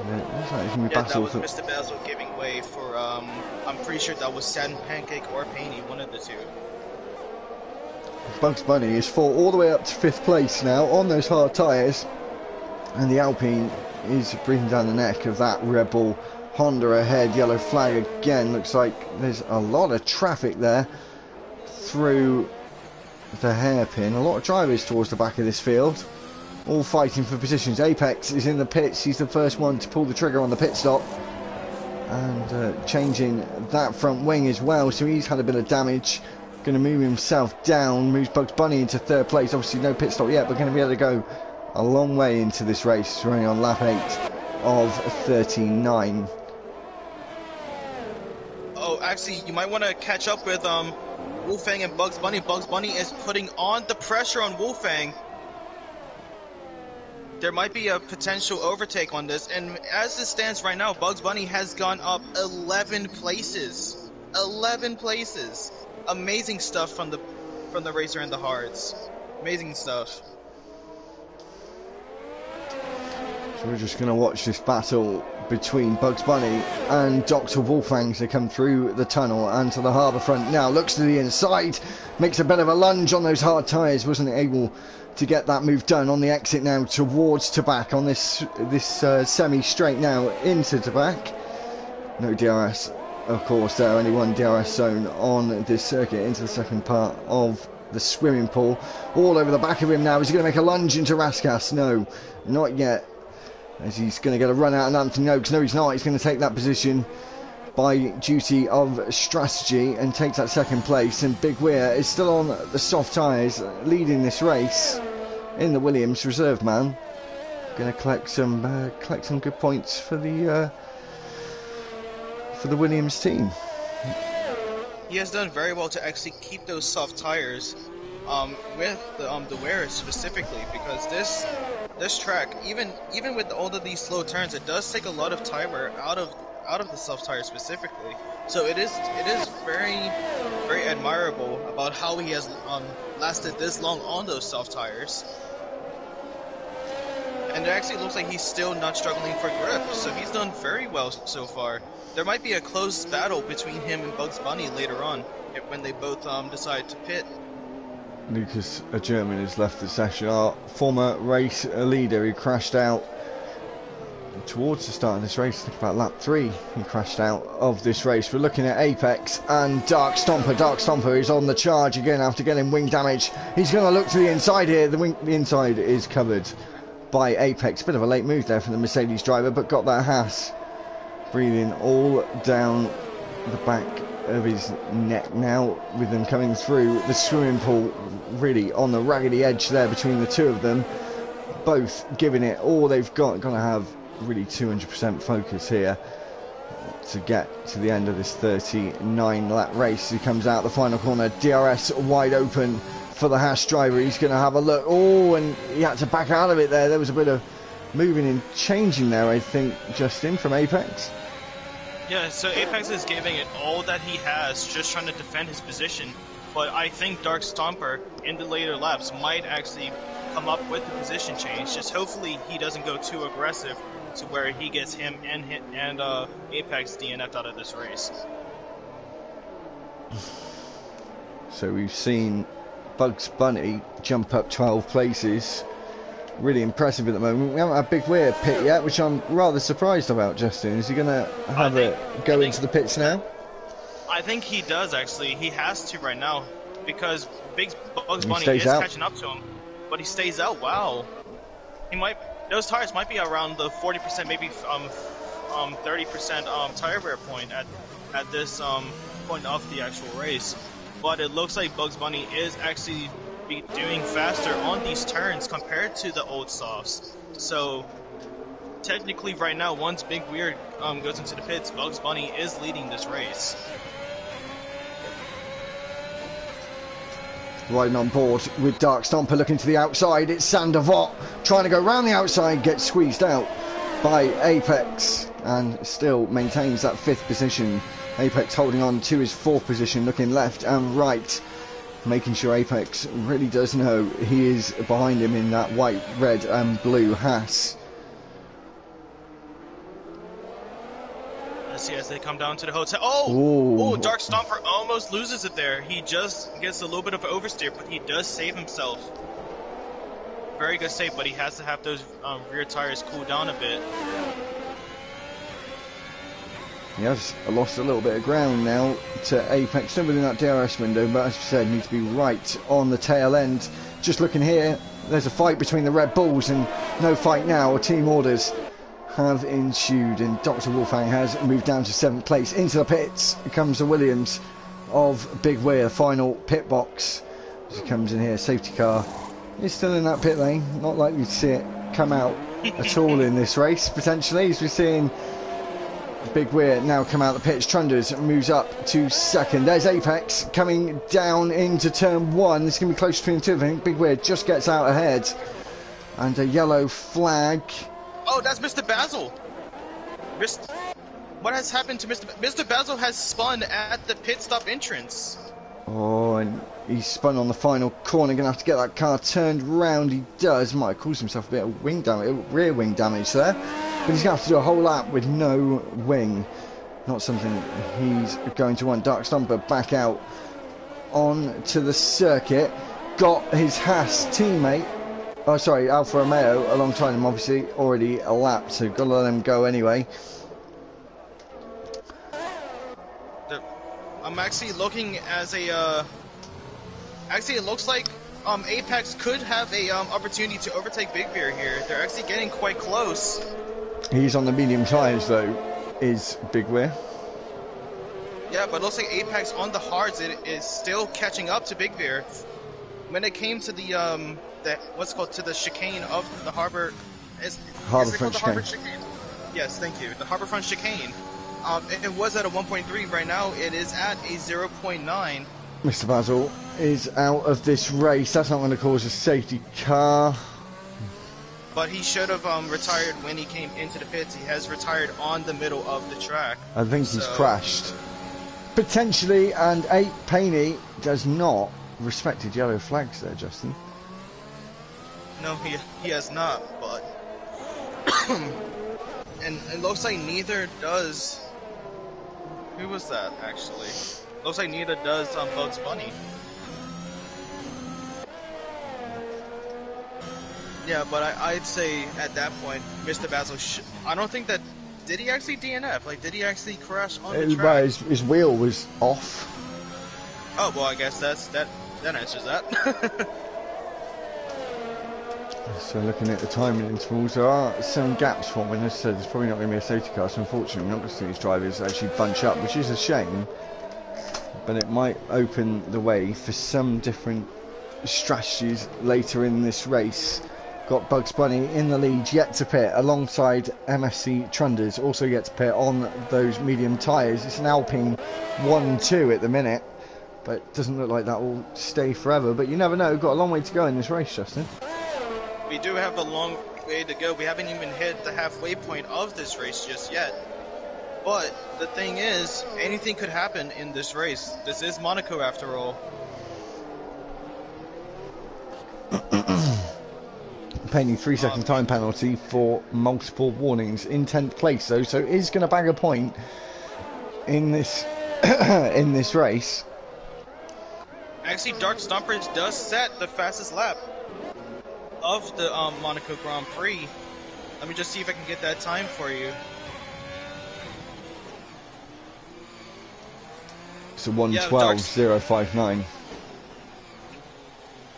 That was Mr. Basil giving way for, I'm pretty sure that was Satin Pancake or Paney, one of the two. Bugs Bunny is fought all the way up to 5th place now on those hard tyres, and the Alpine is breathing down the neck of that Red Bull Honda ahead. Yellow flag again. Looks like there's a lot of traffic there through the hairpin. A lot of drivers towards the back of this field, all fighting for positions. Apex is in the pits. He's the first one to pull the trigger on the pit stop, and changing that front wing as well, so he's had a bit of damage. Going to move himself down, moves Bugs Bunny into 3rd place. Obviously no pit stop yet, but going to be able to go a long way into this race. Running on lap 8 of 39. Oh, actually, you might want to catch up with Wolfang and Bugs Bunny. Bugs Bunny is putting on the pressure on Wolfang. There might be a potential overtake on this, and as it stands right now, Bugs Bunny has gone up 11 places. 11 places. Amazing stuff from the racer and the hards. Amazing stuff. So we're just going to watch this battle between Bugs Bunny and Dr. Wolfang as they come through the tunnel and to the harbour front. Now looks to the inside, makes a bit of a lunge on those hard tyres, wasn't able to get that move done on the exit now towards Tabac on this semi-straight now into Tabac. No DRS, of course, there only one DRS zone on this circuit into the second part of the swimming pool. All over the back of him now. Is he going to make a lunge into Raskas? No, not yet. As he's going to get a run out, and Anthony Oakes, no he's not, he's going to take that position by duty of strategy and takes that 2nd place. And Big Weir is still on the soft tyres, leading this race in the Williams reserve man. Going to collect some good points for the Williams team. He has done very well to actually keep those soft tyres with the wearers specifically, because this track, even with all of these slow turns, it does take a lot of tire wear out of the soft tire specifically. So it is very, very admirable about how he has lasted this long on those soft tires. And it actually looks like he's still not struggling for grip, so he's done very well so far. There might be a close battle between him and Bugs Bunny later on, when they both decide to pit. Lucas, a German, has left the session. Our former race leader, who crashed out towards the start of this race, I think about lap 3, he crashed out of this race. We're looking at Apex and Dark Stomper. Dark Stomper is on the charge again after getting wing damage. He's going to look to the inside here. The inside is covered by Apex. Bit of a late move there from the Mercedes driver, but got that Haas breathing all down the back of his neck now, with them coming through the swimming pool, really on the raggedy edge there between the two of them, both giving it all they've got. Gonna have really 200% focus here to get to the end of this 39 lap race. He comes out the final corner, DRS wide open for the Haas driver. He's going to have a look. Oh, and he had to back out of it there. There was a bit of moving and changing there, I think, Justin, from Apex. Yeah, so Apex is giving it all that he has, just trying to defend his position. But I think Dark Stomper in the later laps might actually come up with the position change. Just hopefully he doesn't go too aggressive to where he gets him and Apex DNF'd out of this race. So we've seen Bugs Bunny jump up 12 places. Really impressive at the moment. We haven't had Big Weir pit yet, which I'm rather surprised about, Justin. Is he going to have go into the pits now? I think he does, actually. He has to right now, because Big Bugs Bunny is catching up to him, but he stays out. Wow. Those tires might be around the 40%, maybe 30% tire wear point at this point of the actual race. But it looks like Bugs Bunny is actually doing faster on these turns compared to the old softs. So technically right now, once Big Weird goes into the pits, Bugs Bunny is leading this race. Riding on board with Dark Stomper, looking to the outside. It's Sander Vaught trying to go round the outside, gets squeezed out by Apex, and still maintains that 5th position. Apex holding on to his 4th position, looking left and right, making sure Apex really does know he is behind him in that white, red and blue Haas. Let's see as they come down to the hotel. Oh, Dark Stomper almost loses it there. He just gets a little bit of oversteer, but he does save himself. Very good save, but he has to have those rear tires cool down a bit. He has lost a little bit of ground now to Apex, still within that DRS window, but as you said, needs to be right on the tail end. Just looking here, there's a fight between the Red Bulls, and no fight now. Team orders have ensued, and Dr. Wolfgang has moved down to 7th place. Into the pits comes the Williams of Big Weir, final pit box. As he comes in here, safety car is still in that pit lane. Not likely to see it come out at all in this race, potentially, as we're seeing Big Weir now come out the pits. Trunders moves up to 2nd. There's Apex coming down into turn 1. This is going to be close between the two. I think Big Weir just gets out ahead. And a yellow flag. Oh, that's Mr. Basil. What has happened to Mr. Basil has spun at the pit stop entrance. Oh, and he's spun on the final corner. Going to have to get that car turned round. He does. Might have caused himself a bit of wing damage, rear wing damage there. But he's going to have to do a whole lap with no wing. Not something he's going to want. Dark Stomper back out onto the circuit. Got his Haas teammate, Alfa Romeo, alongside him, obviously, already a lap. So got to let him go anyway. I'm actually looking as a... Actually, it looks like Apex could have a opportunity to overtake Big Bear here. They're actually getting quite close. He's on the medium tyres, though, is Big Weir. Yeah, but it looks like Apex on the hards is still catching up to Big Bear. When it came to the to the chicane of the harbor, Harbourfront chicane. Yes, thank you. The Harbourfront chicane. It was at a 1.3. Right now, it is at a 0.9. Mr. Basil is out of this race. That's not going to cause a safety car. But he should have retired when he came into the pits. He has retired on the middle of the track. I think he's crashed. Potentially, and 8 Paney does not respected yellow flags there, Justin. No, he has not, but... and it looks like neither does... Who was that, actually? Looks like neither does Bugs Bunny. Yeah, but I'd say at that point, Mr. Basil, I don't think that... Did he actually DNF? Like, did he actually crash on the track? Well, his wheel was off. Oh, well, I guess that answers that. So looking at the timing intervals, there are some gaps forming. As I said, there's probably not going to be a safety car, so unfortunately we're not going to see these drivers actually bunch up, which is a shame. But it might open the way for some different strategies later in this race. Got Bugs Bunny in the lead, yet to pit, alongside MFC Trunders, also yet to pit on those medium tyres. It's an Alpine 1-2 at the minute, but it doesn't look like that will stay forever. But you never know, got a long way to go in this race, Justin. We do have a long way to go. We haven't even hit the halfway point of this race just yet. But the thing is, anything could happen in this race. This is Monaco after all. Paying 3-second time penalty for multiple warnings in 10th place though, so is going to bag a point in this in this race. Actually, Dark Stomper does set the fastest lap of the Monaco Grand Prix. Let me just see if I can get that time for you. So 1:12.059.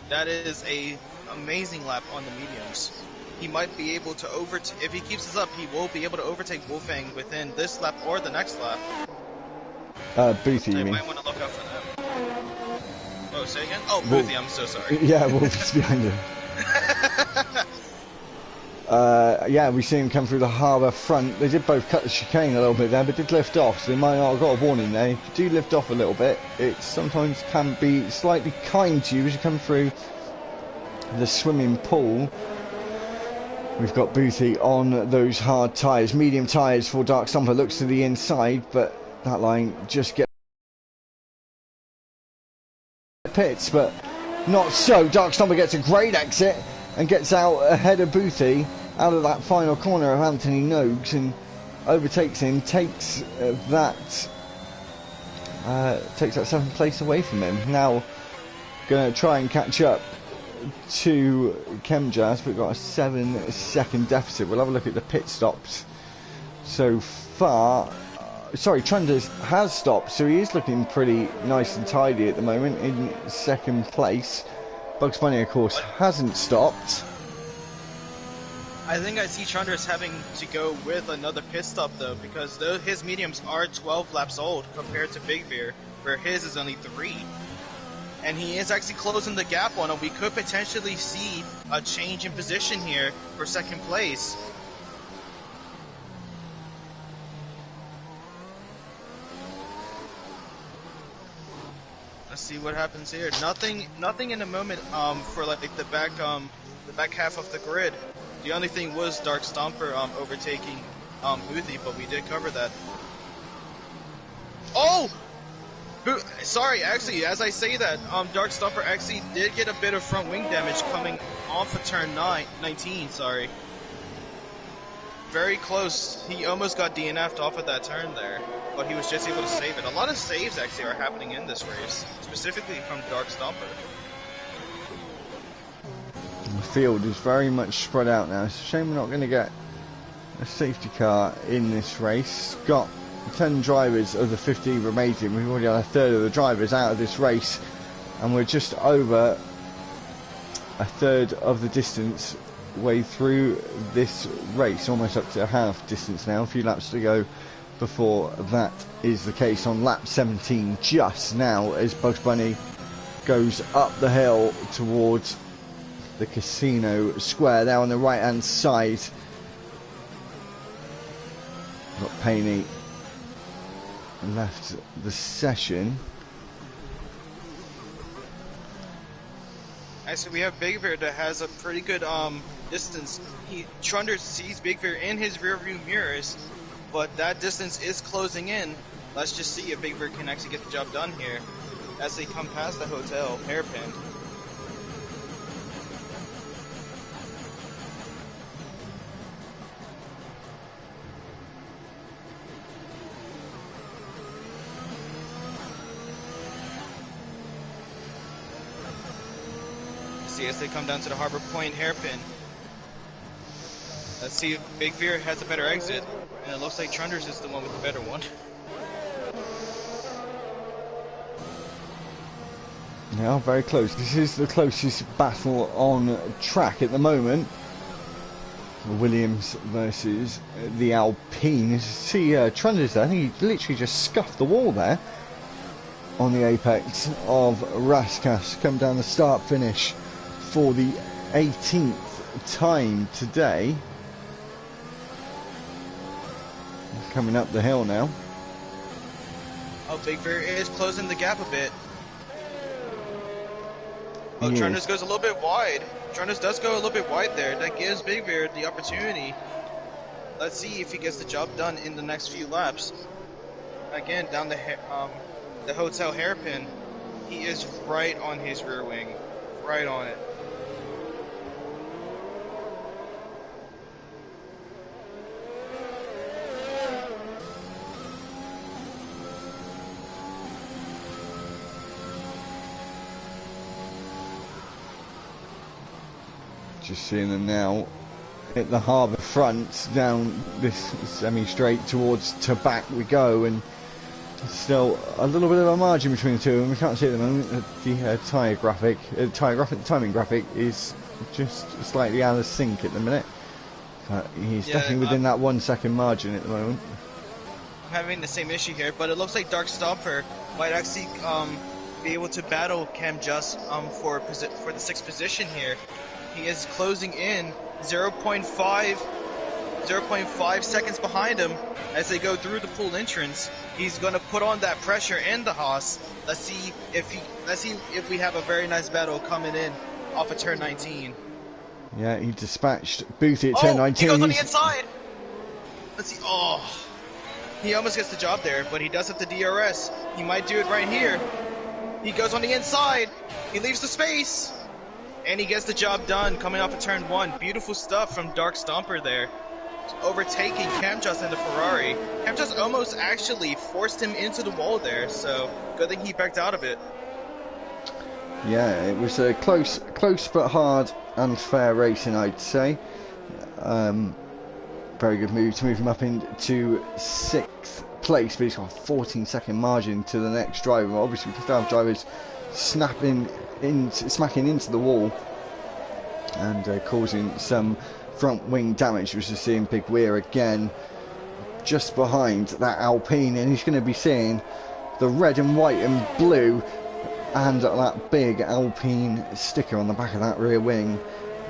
That is a amazing lap on the mediums. He might be able to overtake, if he keeps this up, he will be able to overtake Wolfgang within this lap or the next lap. Boothie, So you mean? might want to look out for that. Oh, say again? Oh, Boothie, I'm so sorry. Yeah, Wolfie's behind him. Yeah, we see him come through the harbour front. They did both cut the chicane a little bit there, but did lift off, so they might not have got a warning there. If you do lift off a little bit, it sometimes can be slightly kind to you as you come through the swimming pool. We've got Boothie on those hard tyres, medium tyres for Dark Stomper. Looks to the inside, but that line just gets pits, but not so. Dark Stomper gets a great exit and gets out ahead of Boothie out of that final corner of Anthony Noakes and overtakes him, takes that 7th place away from him. Now going to try and catch up to Chemjazz. We've got a 7-second deficit. We'll have a look at the pit stops so far. Sorry, Trunders has stopped, so he is looking pretty nice and tidy at the moment in 2nd place. Bugs Bunny, of course, hasn't stopped. I think I see Trunders having to go with another pit stop though, because his mediums are 12 laps old compared to Big Bear, where his is only 3. And he is actually closing the gap on him. We could potentially see a change in position here for 2nd place. Let's see what happens here. Nothing in the moment for like the back half of the grid. The only thing was Dark Stomper overtaking Boothie, but we did cover that. Oh! Sorry, actually, as I say that, Dark Stomper actually did get a bit of front wing damage coming off of turn 19, sorry. Very close. He almost got DNF'd off of that turn there, but he was just able to save it. A lot of saves actually are happening in this race, specifically from Dark Stomper. The field is very much spread out now. It's a shame we're not going to get a safety car in this race. Got 10 drivers of the 15 remaining. We've already had a third of the drivers out of this race, and we're just over a third of the distance way through this race, almost up to half distance now. A few laps to go before that is the case on lap 17 just now, as Bugs Bunny goes up the hill towards the casino square there on the right hand side. Got Paney left the session. Actually, we have Big Bear that has a pretty good distance. Trunders sees Big Bear in his rear view mirrors, but that distance is closing in. Let's just see if Big Bear can actually get the job done here as they come past the hotel, hairpin. As they come down to the Harbor Point hairpin. Let's see if Big Veer has a better exit, and it looks like Trunders is the one with the better one. Now very close. This is the closest battle on track at the moment. Williams versus the Alpine. See Trunders there. I think he literally just scuffed the wall there on the apex of Raskas. Come down the start finish for the 18th time today. Coming up the hill now. Oh, Big Bear is closing the gap a bit. Oh, Trundles goes a little bit wide. Trundles does go a little bit wide there. That gives Big Bear the opportunity. Let's see if he gets the job done in the next few laps. Again, down the hotel hairpin. He is right on his rear wing. Right on it. Just seeing them now at the harbour front, down this semi-straight towards to back we go, and still a little bit of a margin between the two of them. We can't see it at the moment. The timing graphic is just slightly out of sync at the minute. He's definitely within that 1 second margin at the moment. I'm having the same issue here, but it looks like Dark Stomper might actually be able to battle Cam Just for the 6th position here. He is closing in 0.5 seconds behind him as they go through the pool entrance. He's going to put on that pressure in the Haas. Let's see if we have a very nice battle coming in off of turn 19. Yeah, he dispatched Boothie at turn 19. He goes on the inside. Let's see. Oh, he almost gets the job there, but he does have the DRS. He might do it right here. He goes on the inside. He leaves the space. And he gets the job done coming off of turn 1. Beautiful stuff from Dark Stomper there. Overtaking Cam Just in the Ferrari. Cam Just almost actually forced him into the wall there, so good thing he backed out of it. Yeah, it was a close but hard and fair racing, I'd say. Very good move to move him up into 6th place, but he's got a 14-second margin to the next driver. Obviously, we still have drivers smacking into the wall and causing some front wing damage, which is seeing Big Weir again just behind that Alpine, and he's going to be seeing the red and white and blue and that big Alpine sticker on the back of that rear wing,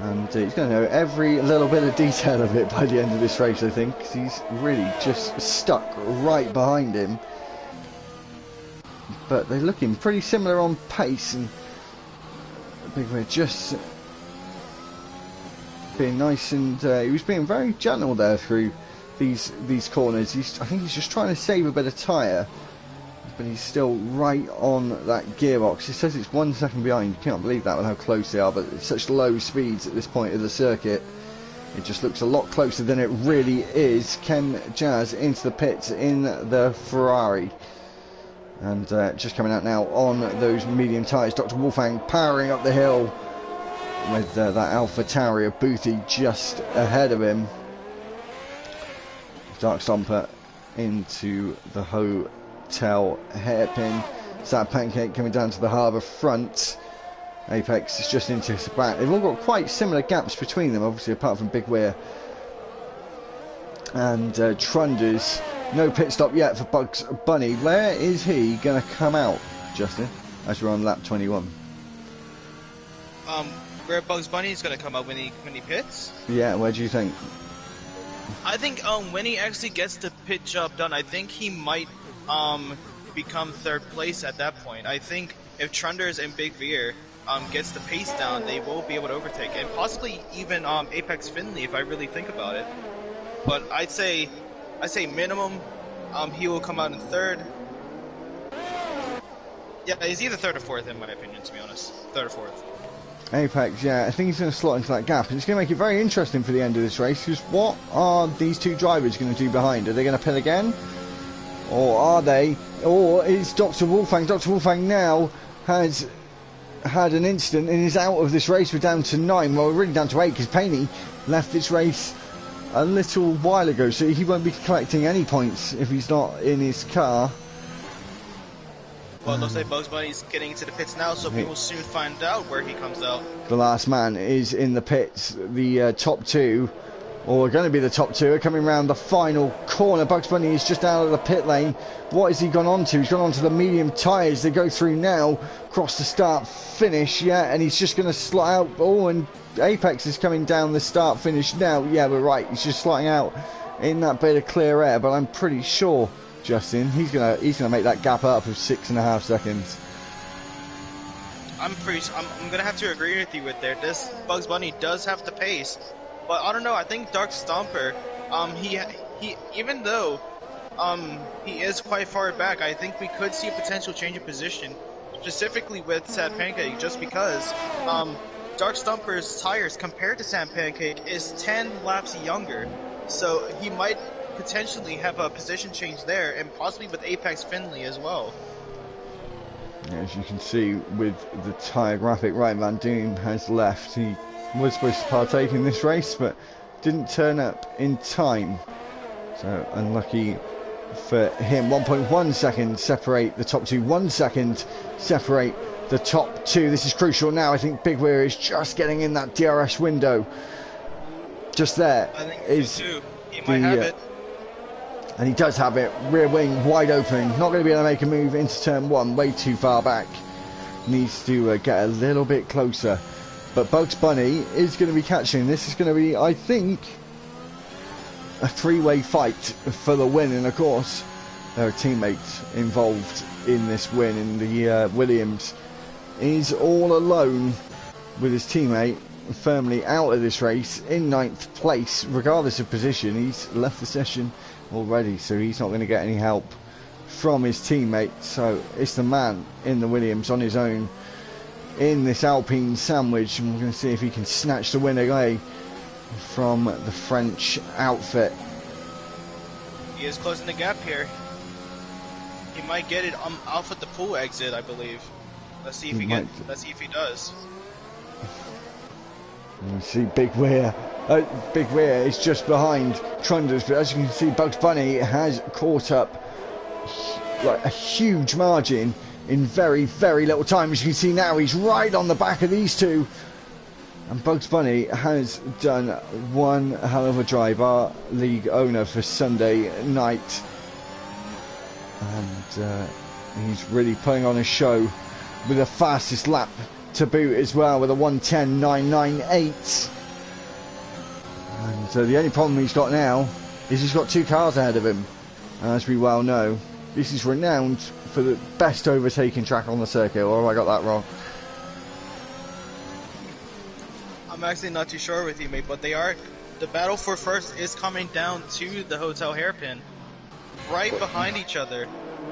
and he's going to know every little bit of detail of it by the end of this race, I think, because he's really just stuck right behind him. But they're looking pretty similar on pace, and Big Weir just being nice, and he was being very gentle there through these corners. I think he's just trying to save a bit of tyre, but he's still right on that gearbox. It says it's 1 second behind. You can't believe that with how close they are, but it's such low speeds at this point of the circuit. It just looks a lot closer than it really is. Ken Jazz into the pits in the Ferrari. And just coming out now on those medium tyres. Dr. Wolfgang powering up the hill with that Alpha Tauri of Boothie just ahead of him. Dark Stomper into the hotel hairpin. Sad Pancake coming down to the harbour front. Apex is just into his back. They've all got quite similar gaps between them, obviously, apart from Big Weir and Trunders. No pit stop yet for Bugs Bunny. Where is he going to come out, Justin, as we're on lap 21? Where Bugs Bunny is going to come out when he pits? Yeah, where do you think? I think when he actually gets the pit job done, I think he might become 3rd place at that point. I think if Trunders and Big Veer gets the pace down, they will be able to overtake, and possibly even Apex Finley if I really think about it. But I'd say minimum, he will come out in 3rd. Yeah, he's either 3rd or 4th in my opinion, to be honest. 3rd or 4th. Apex, yeah, I think he's going to slot into that gap, and it's going to make it very interesting for the end of this race, because what are these two drivers going to do behind? Are they going to pit again? Or is Dr. Wolfgang? Dr. Wolfgang now has had an incident and is out of this race. We're down to 9, well, we're really down to 8, because Paney left this race a little while ago, so he won't be collecting any points if he's not in his car. Well, it looks like Bugs Bunny's getting into the pits now, so we will soon find out where he comes out. The last man is in the pits. The top two, or going to be the top two, are coming around the final corner. Bugs Bunny is just out of the pit lane. What has he gone on to? He's gone on to the medium tyres. They go through now, across the start finish, yeah, and he's just going to slot out. Oh, and Apex is coming down the start finish now. Yeah, we're right. He's just slotting out in that bit of clear air, but I'm pretty sure, Justin, he's gonna make that gap up of 6.5 seconds. I'm gonna have to agree with you with there. This Bugs Bunny does have the pace, but I don't know. I think Dark Stomper, he even though he is quite far back, I think we could see a potential change of position, specifically with Sad Pancake, just because Dark Stomper's tires compared to Sad Pancake is 10 laps younger, so he might potentially have a position change there, and possibly with Apex Finley as well. As you can see with the tyre graphic, Ryan Van Doom has left. He was supposed to partake in this race, but didn't turn up in time. So unlucky for him. 1.1 seconds separate the top two. 1 second separate the top two. This is crucial now. I think Big Weir is just getting in that DRS window. Just there. I think is so too. He might have it. And he does have it. Rear wing wide open. Not going to be able to make a move into turn one. Way too far back. Needs to get a little bit closer. But Bugs Bunny is going to be catching. This is going to be, I think, a three-way fight for the win. And of course, there are teammates involved in this win. And the Williams is all alone with his teammate firmly out of this race in 9th place. Regardless of position, he's left the session already, so he's not going to get any help from his teammate. So it's the man in the Williams on his own in this Alpine sandwich, and we're going to see if he can snatch the win away from the French outfit. He is closing the gap here. He might get it off at the pool exit, I believe. Let's see if let's see if he does. You see Big Weir. Big Weir is just behind Trunders, but as you can see, Bugs Bunny has caught up like a huge margin in very, very little time. As you can see now, he's right on the back of these two. And Bugs Bunny has done one hell of a drive, our league owner for Sunday night. And he's really putting on a show with the fastest lap to boot as well, with a 1:10.998. And the only problem he's got now is he's got two cars ahead of him. As we well know, this is renowned for the best overtaking track on the circuit, or have I got that wrong? I'm actually not too sure with you, mate, but the battle for first is coming down to the hotel hairpin, right behind each other.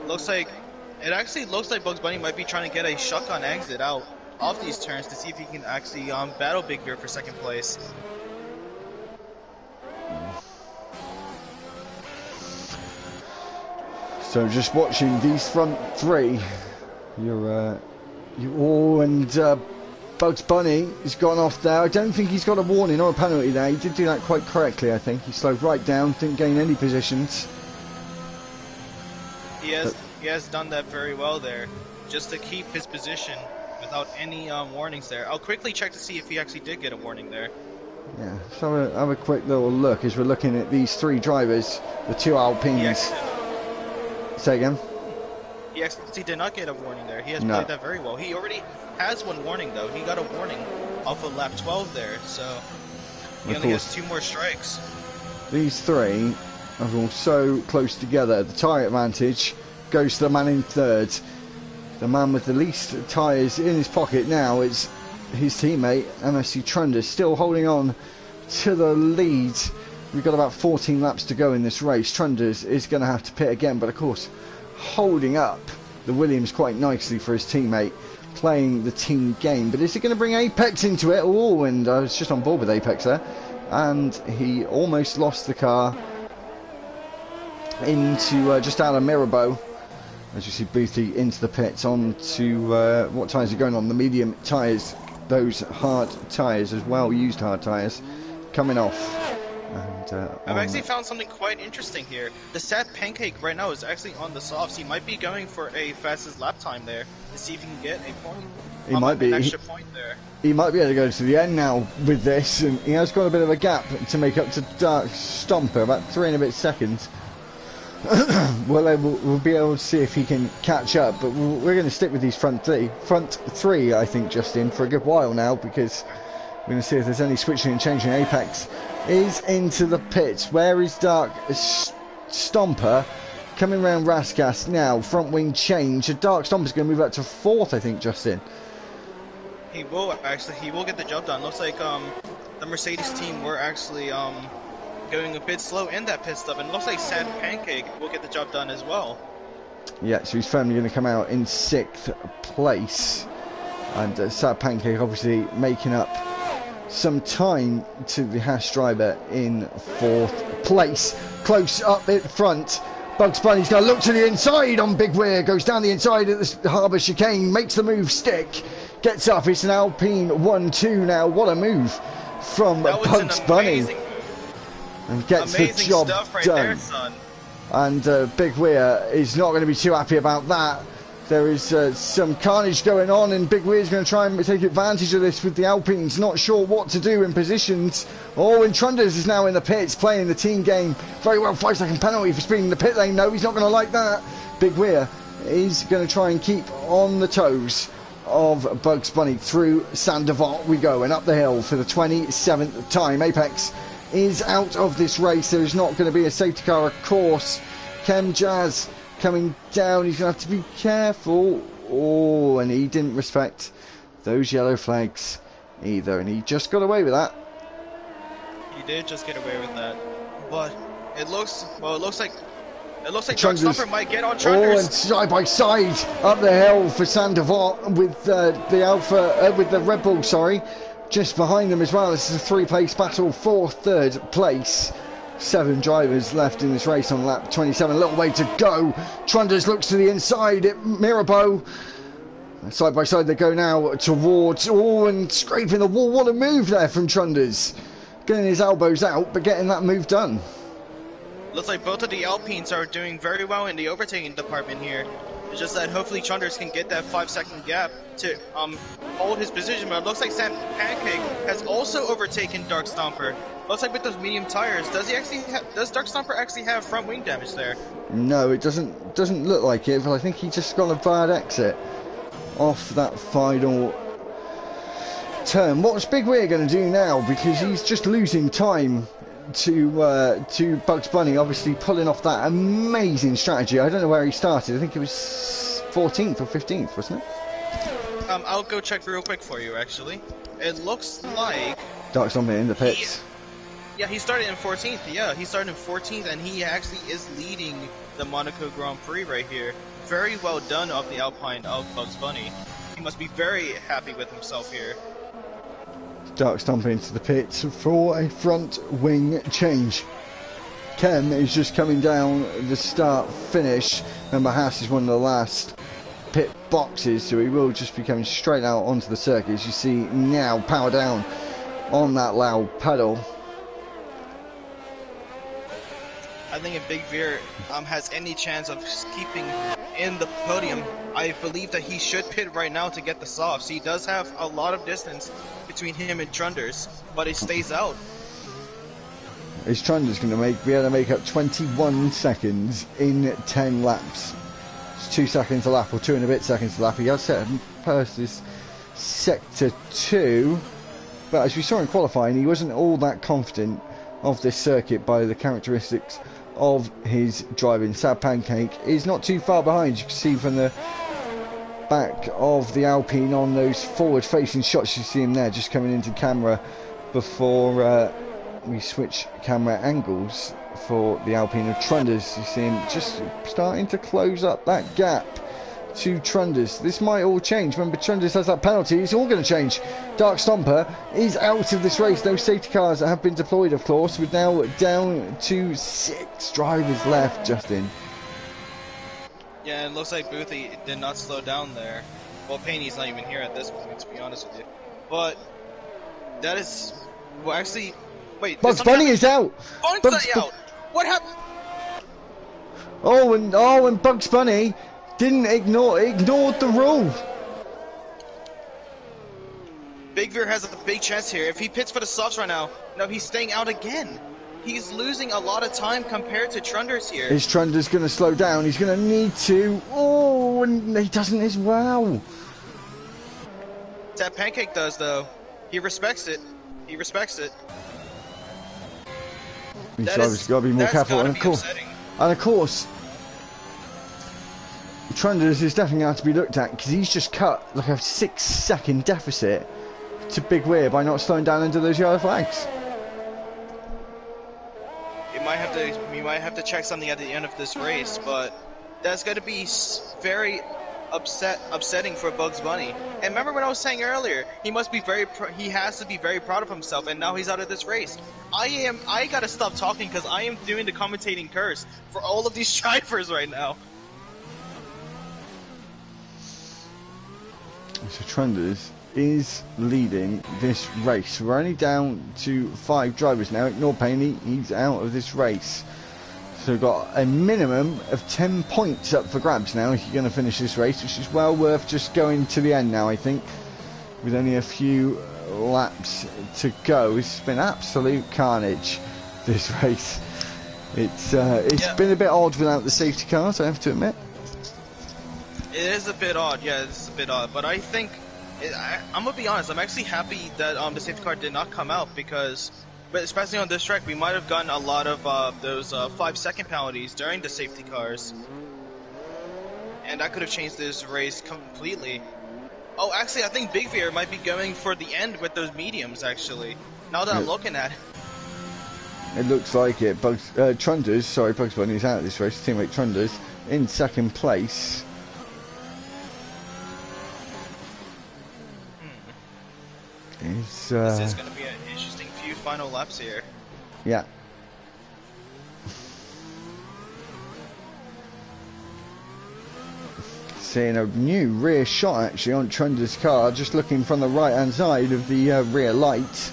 It actually looks like Bugs Bunny might be trying to get a shotgun exit out of these turns to see if he can actually battle Big Bear for second place. So just watching these front three, Bugs Bunny has gone off there. I don't think he's got a warning or a penalty there. He did do that quite correctly, I think. He slowed right down, didn't gain any positions. He has done that very well there, just to keep his position without any warnings there. I'll quickly check to see if he actually did get a warning there. Yeah, so have a quick little look as we're looking at these three drivers, the two Alpines. Say again? He actually did not get a warning there. He has played that very well. He already has one warning, though. He got a warning off of lap 12 there, so he only has 2 more strikes. These three are all so close together. The tyre advantage goes to the man in third. The man with the least tyres in his pocket now is his teammate, MSC Trunders, still holding on to the lead. We've got about 14 laps to go in this race. Trunders is going to have to pit again, but of course holding up the Williams quite nicely for his teammate, playing the team game. But is it going to bring Apex into it? Oh, and I was just on board with Apex there, and he almost lost the car into just out of Mirabeau. As you see Boothie into the pits, on to what tyres are going on, the medium tyres, those hard tyres as well, used hard tyres, coming off. And I've actually found something quite interesting here. The Sad Pancake right now is actually on the softs. He might be going for a fastest lap time there to see if he can get a point. He might be an extra point there. He might be able to go to the end now with this, and he has got a bit of a gap to make up to Dark Stomper, about 3 and a bit seconds. We'll be able to see if he can catch up, but we're going to stick with these front three, I think, Justin, for a good while now, because we're going to see if there's any switching and changing. Apex is into the pits. Where is Dark Stomper? Coming around Raskas now, front wing change. Dark Stomper's going to move up to 4th, I think, Justin. He will actually. He will get the job done. Looks like the Mercedes team were actually going a bit slow in that pit stop, and it looks like Sad Pancake will get the job done as well. Yeah, so he's firmly going to come out in 6th place. And Sad Pancake obviously making up some time to the Haas driver in 4th place. Close up in front. Bugs Bunny's going to look to the inside on Big Weir. Goes down the inside at the harbour chicane. Makes the move stick. Gets up. It's an Alpine 1-2 now. What a move from Bugs Bunny. And gets the job right done. there, son. And Big Weir is not going to be too happy about that. There is some carnage going on, and Big Weir's going to try and take advantage of this with the Alpines. Not sure what to do in positions. Oh, and Trunders is now in the pits playing the team game. Very well, 5-second penalty for speeding the pit lane. No, he's not going to like that. Big Weir is going to try and keep on the toes of Bugs Bunny through Sandoval. We go, and up the hill for the 27th time. Apex is out of this race. There is not going to be a safety car, of course. Chem Jazz coming down. He's going to have to be careful. Oh, and he didn't respect those yellow flags either, and he just got away with that. He did just get away with that, but it looks like Dark Stomper might get on Trunders. Oh, and side by side up the hill for Sandoval with the Alpha with the Red Bull, sorry, just behind them as well. This is a 3-place battle for 3rd place. 7 drivers left in this race on lap 27. A little way to go. Trunders looks to the inside at Mirabeau. Side by side they go now towards. Oh, and scraping the wall. What a move there from Trunders. Getting his elbows out, but getting that move done. Looks like both of the Alpines are doing very well in the overtaking department here. It's just that hopefully Trunders can get that 5-second gap to hold his position. But it looks like Sam Pancake has also overtaken Dark Stomper. Looks like with those medium tires, does Dark Stomper actually have front wing damage there? No, it doesn't look like it, but I think he just got a bad exit off that final turn. What's Big Weir going to do now? Because he's just losing time to Bugs Bunny, obviously pulling off that amazing strategy. I don't know where he started. I think it was 14th or 15th, wasn't it? I'll go check real quick for you, actually. It looks like Dark Stomper in the pits. Yeah, he started in 14th. Yeah, he started in 14th, and he actually is leading the Monaco Grand Prix right here. Very well done of the Alpine of Bugs Bunny. He must be very happy with himself here. Dark Stomper into the pits for a front wing change. Kem is just coming down the start finish. Remember, Haas is one of the last pit boxes, so he will just be coming straight out onto the circuit. As you see now, power down on that loud pedal. I think if Big Veer has any chance of keeping in the podium, I believe that he should pit right now to get the softs. He does have a lot of distance between him and Trunders, but it stays out. Is Trunders going to be able to make up 21 seconds in 10 laps? It's 2 seconds a lap, or 2 and a bit seconds a lap. He has set Persis sector 2, but as we saw in qualifying, he wasn't all that confident of this circuit by the characteristics of his driving. Sad Pancake is not too far behind. You can see from the back of the Alpine on those forward facing shots, you see him there just coming into camera before we switch camera angles for the Alpine of Trunders. You see him just starting to close up that gap to Trunders. This might all change. Remember, Trunders has that penalty. It's all going to change. Dark Stomper is out of this race. Those safety cars that have been deployed, of course. We're now down to 6 drivers left, Justin. Yeah, it looks like Boothie did not slow down there. Well, Payne's not even here at this point, to be honest with you. But that is... Well, actually... Wait, Bugs Bunny is out! Bugs out! What happened? Oh, and Bugs Bunny didn't ignored the rule. Big Veer has a big chance here. If he pits for the softs right now, no, he's staying out again. He's losing a lot of time compared to Trunders here. Is Trunders going to slow down? He's going to need to. Oh, and he doesn't as well. That Pancake does, though. He respects it. He respects it. He's got to be more careful. And of course, Trunders is definitely going to have to be looked at, because he's just cut like a 6-second deficit to Big Weir by not slowing down under those yellow flags. You might have to check something at the end of this race, but that's going to be very upsetting for Bugs Bunny. And remember when I was saying earlier, he has to be very proud of himself, and now he's out of this race. I gotta stop talking because I am doing the commentating curse for all of these drivers right now. So Trunders is leading this race. We're only down to 5 drivers now. Ignore Paney, he's out of this race. So we've got a minimum of 10 points up for grabs now if you're going to finish this race, which is well worth just going to the end now, I think. With only a few laps to go. It's been absolute carnage, this race. It's been a bit odd without the safety cars, I have to admit. It is a bit odd, yeah, it's a bit odd. But I think, I'm going to be honest, I'm actually happy that the safety car did not come out because... But especially on this track, we might have gotten a lot of those 5-second penalties during the safety cars. And that could have changed this race completely. Oh, actually, I think Big Veer might be going for the end with those mediums, actually. Now that I'm looking at it. It looks like it. Bugs Bunny is out of this race. Teammate Trunders in 2nd place. This is going to be an interesting few final laps here. Yeah. Seeing a new rear shot actually on Trunders' car, just looking from the right hand side of the rear light.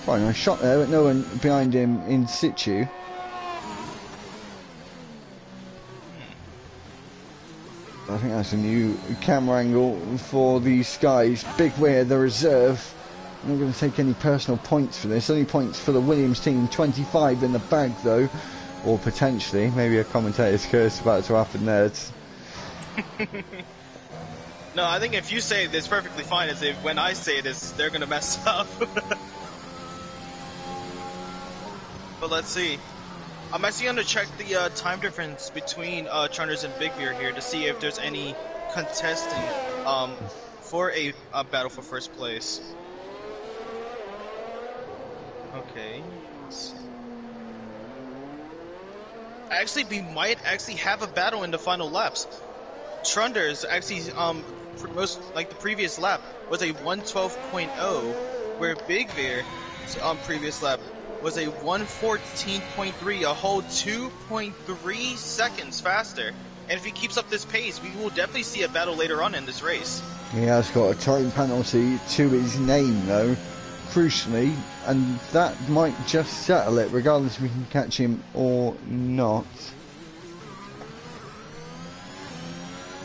Quite a nice shot there, but no one behind him in situ. I think that's a new camera angle for these guys. Big Weir, the reserve. I'm not going to take any personal points for this. Only points for the Williams team. 25 in the bag though. Or potentially. Maybe a commentator's curse about to happen there. No, I think if you say it, it's perfectly fine. As if when I say this, they're going to mess up. But let's see. I'm actually going to check the time difference between Trunders and Big Veer here to see if there's any contesting for a battle for first place. Okay. Actually, we might actually have a battle in the final laps. Trunders actually, most like the previous lap was a 112.0, where Big Veer previous lap was a 114.3, a whole 2.3 seconds faster. And if he keeps up this pace, we will definitely see a battle later on in this race. He has got a time penalty to his name though, crucially, and that might just settle it, regardless if we can catch him or not.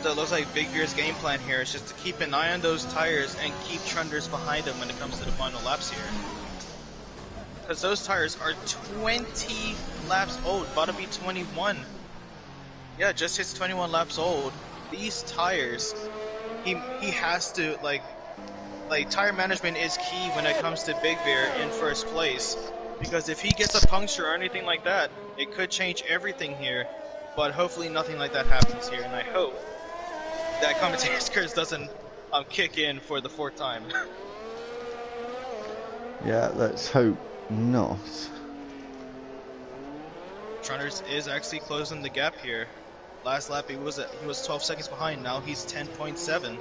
So it looks like Big Veer's game plan here is just to keep an eye on those tires and keep Trunders behind him when it comes to the final laps here. Because those tires are 20 laps old, about to be 21. Yeah, just hits 21 laps old. These tires, he has to, like tire management is key when it comes to Big Veer in first place. Because if he gets a puncture or anything like that, it could change everything here. But hopefully nothing like that happens here, and I hope that commentator's curse doesn't kick in for the 4th time. Yeah, let's hope not. Trunders is actually closing the gap here. Last lap he was 12 seconds behind. Now he's 10.7.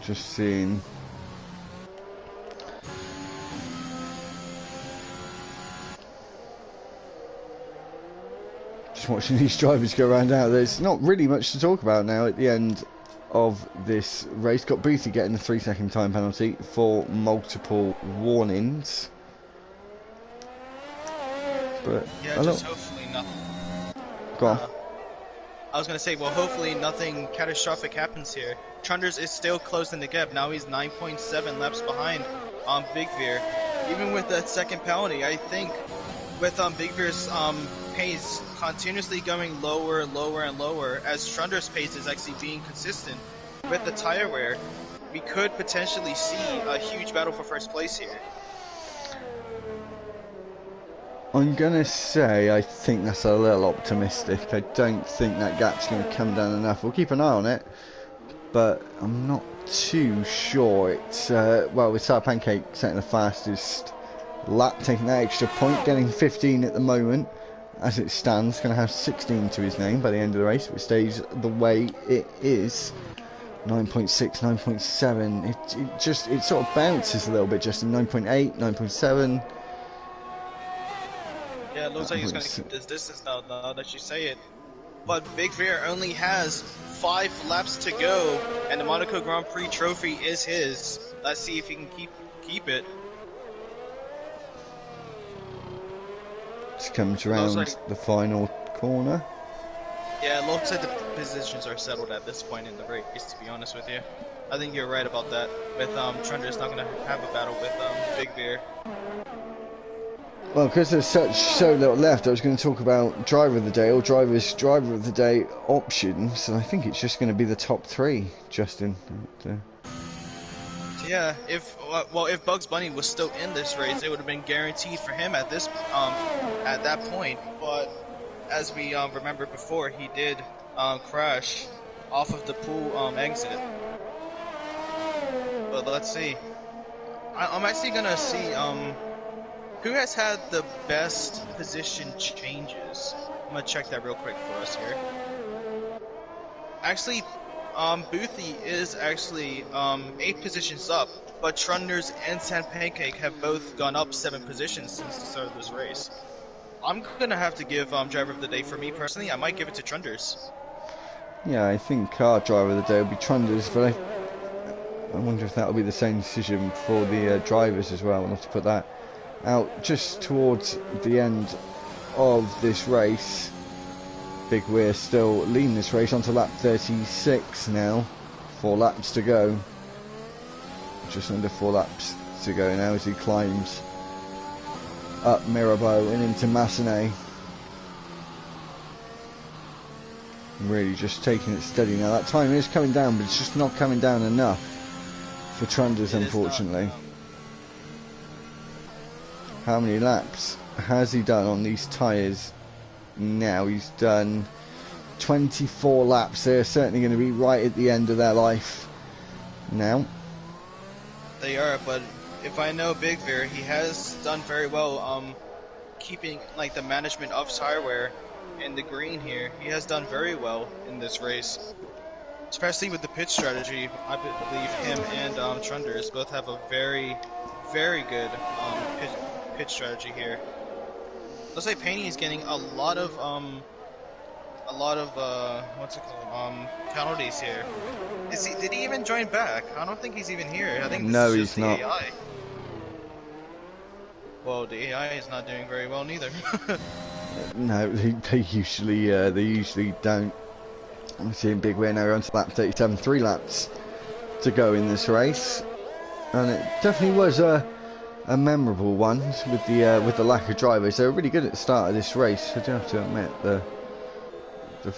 Just seeing. Just watching these drivers go around out. There's not really much to talk about now at the end of this race. Got Boothie getting a 3-second time penalty for multiple warnings. But yeah, just hopefully nothing. Go on. I was going to say, well, hopefully nothing catastrophic happens here. Trunders is still closing the gap. Now he's 9.7 laps behind on Big Veer. Even with that second penalty, I think with Big Veer's pace continuously going lower, lower, and lower, as Trunders' pace is actually being consistent with the tire wear, we could potentially see a huge battle for first place here. I'm gonna say I think that's a little optimistic. I don't think that gap's gonna come down enough. We'll keep an eye on it, but I'm not too sure. It's well, with Sour Pancake setting the fastest lap, taking that extra point, getting 15 at the moment as it stands. Going to have 16 to his name by the end of the race, if it stays the way it is. 9.6, 9.7. It sort of bounces a little bit. Just 9.8, 9.7. Yeah, it looks like he's going to keep this distance now that you say it. But Big Bear only has 5 laps to go, and the Monaco Grand Prix trophy is his. Let's see if he can keep it. Just comes around the final corner. Yeah, it looks like the positions are settled at this point in the race, to be honest with you. I think you're right about that. With Trunder's not going to have a battle with Big Bear. Well, because there's so little left, I was going to talk about driver of the day or driver's driver of the day options, and I think it's just going to be the top 3, Justin. Yeah, if Bugs Bunny was still in this race, it would have been guaranteed for him at that point. But as we remember before, he did crash off of the pool exit. But let's see. I'm actually gonna see who has had the best position changes. I'm gonna check that real quick for us here. Actually, Boothie is actually 8 positions up, but Trunders and Sand Pancake have both gone up 7 positions since the start of this race. I'm gonna have to give driver of the day for me personally. I might give it to Trunders. Yeah, I think our driver of the day will be Trunders, but I wonder if that will be the same decision for the drivers as well. We'll have to put that out just towards the end of this race. Big Weir still leading this race onto lap 36 now. 4 laps to go. Just under 4 laps to go now as he climbs up Mirabeau and into Massenet. Really just taking it steady now. That time is coming down, but it's just not coming down enough for Trunders, unfortunately. How many laps has he done on these tyres now? He's done 24 laps. They're certainly going to be right at the end of their life now. They are, but if I know Big Bear, he has done very well keeping like the management of tire wear in the green here. He has done very well in this race, especially with the pit strategy. I believe him and Trunders both have a very, very good pit strategy here. Looks like Paney is getting a lot of what's it called, penalties here. Did he even join back? I don't think he's even here. I think this no, is he's just not. the AI. Well, the AI is not doing very well neither. No, they usually don't. I'm seeing Big Weir now on to lap 37, 3 laps to go in this race, and it definitely was a memorable one with the lack of drivers. They were really good at the start of this race. I do have to admit the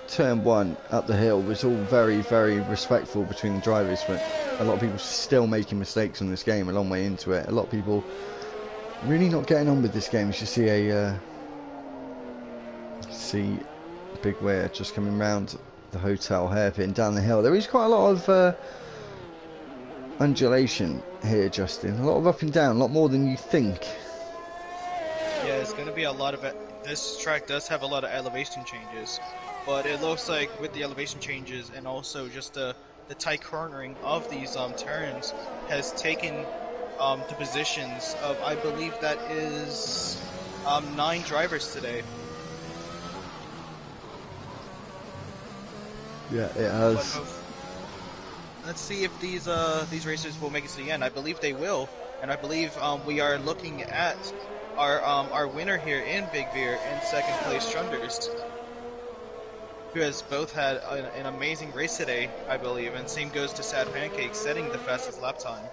turn 1 up the hill was all very, very respectful between the drivers, but a lot of people still making mistakes in this game a long way into it. A lot of people really not getting on with this game. As you see Big Weir just coming round the hotel hairpin down the hill. There is quite a lot of undulation here, Justin. A lot of up and down, a lot more than you think. Yeah, it's going to be a lot of it. This track does have a lot of elevation changes, but it looks like with the elevation changes and also just the tight cornering of these turns has taken the positions of, I believe that is 9 drivers today. Yeah, it has. Let's see if these racers will make it to the end. I believe they will, and I believe we are looking at our winner here in Big Beer in second place, Trunders, who has both had an amazing race today, I believe, and same goes to Sad Pancake, setting the fastest lap time.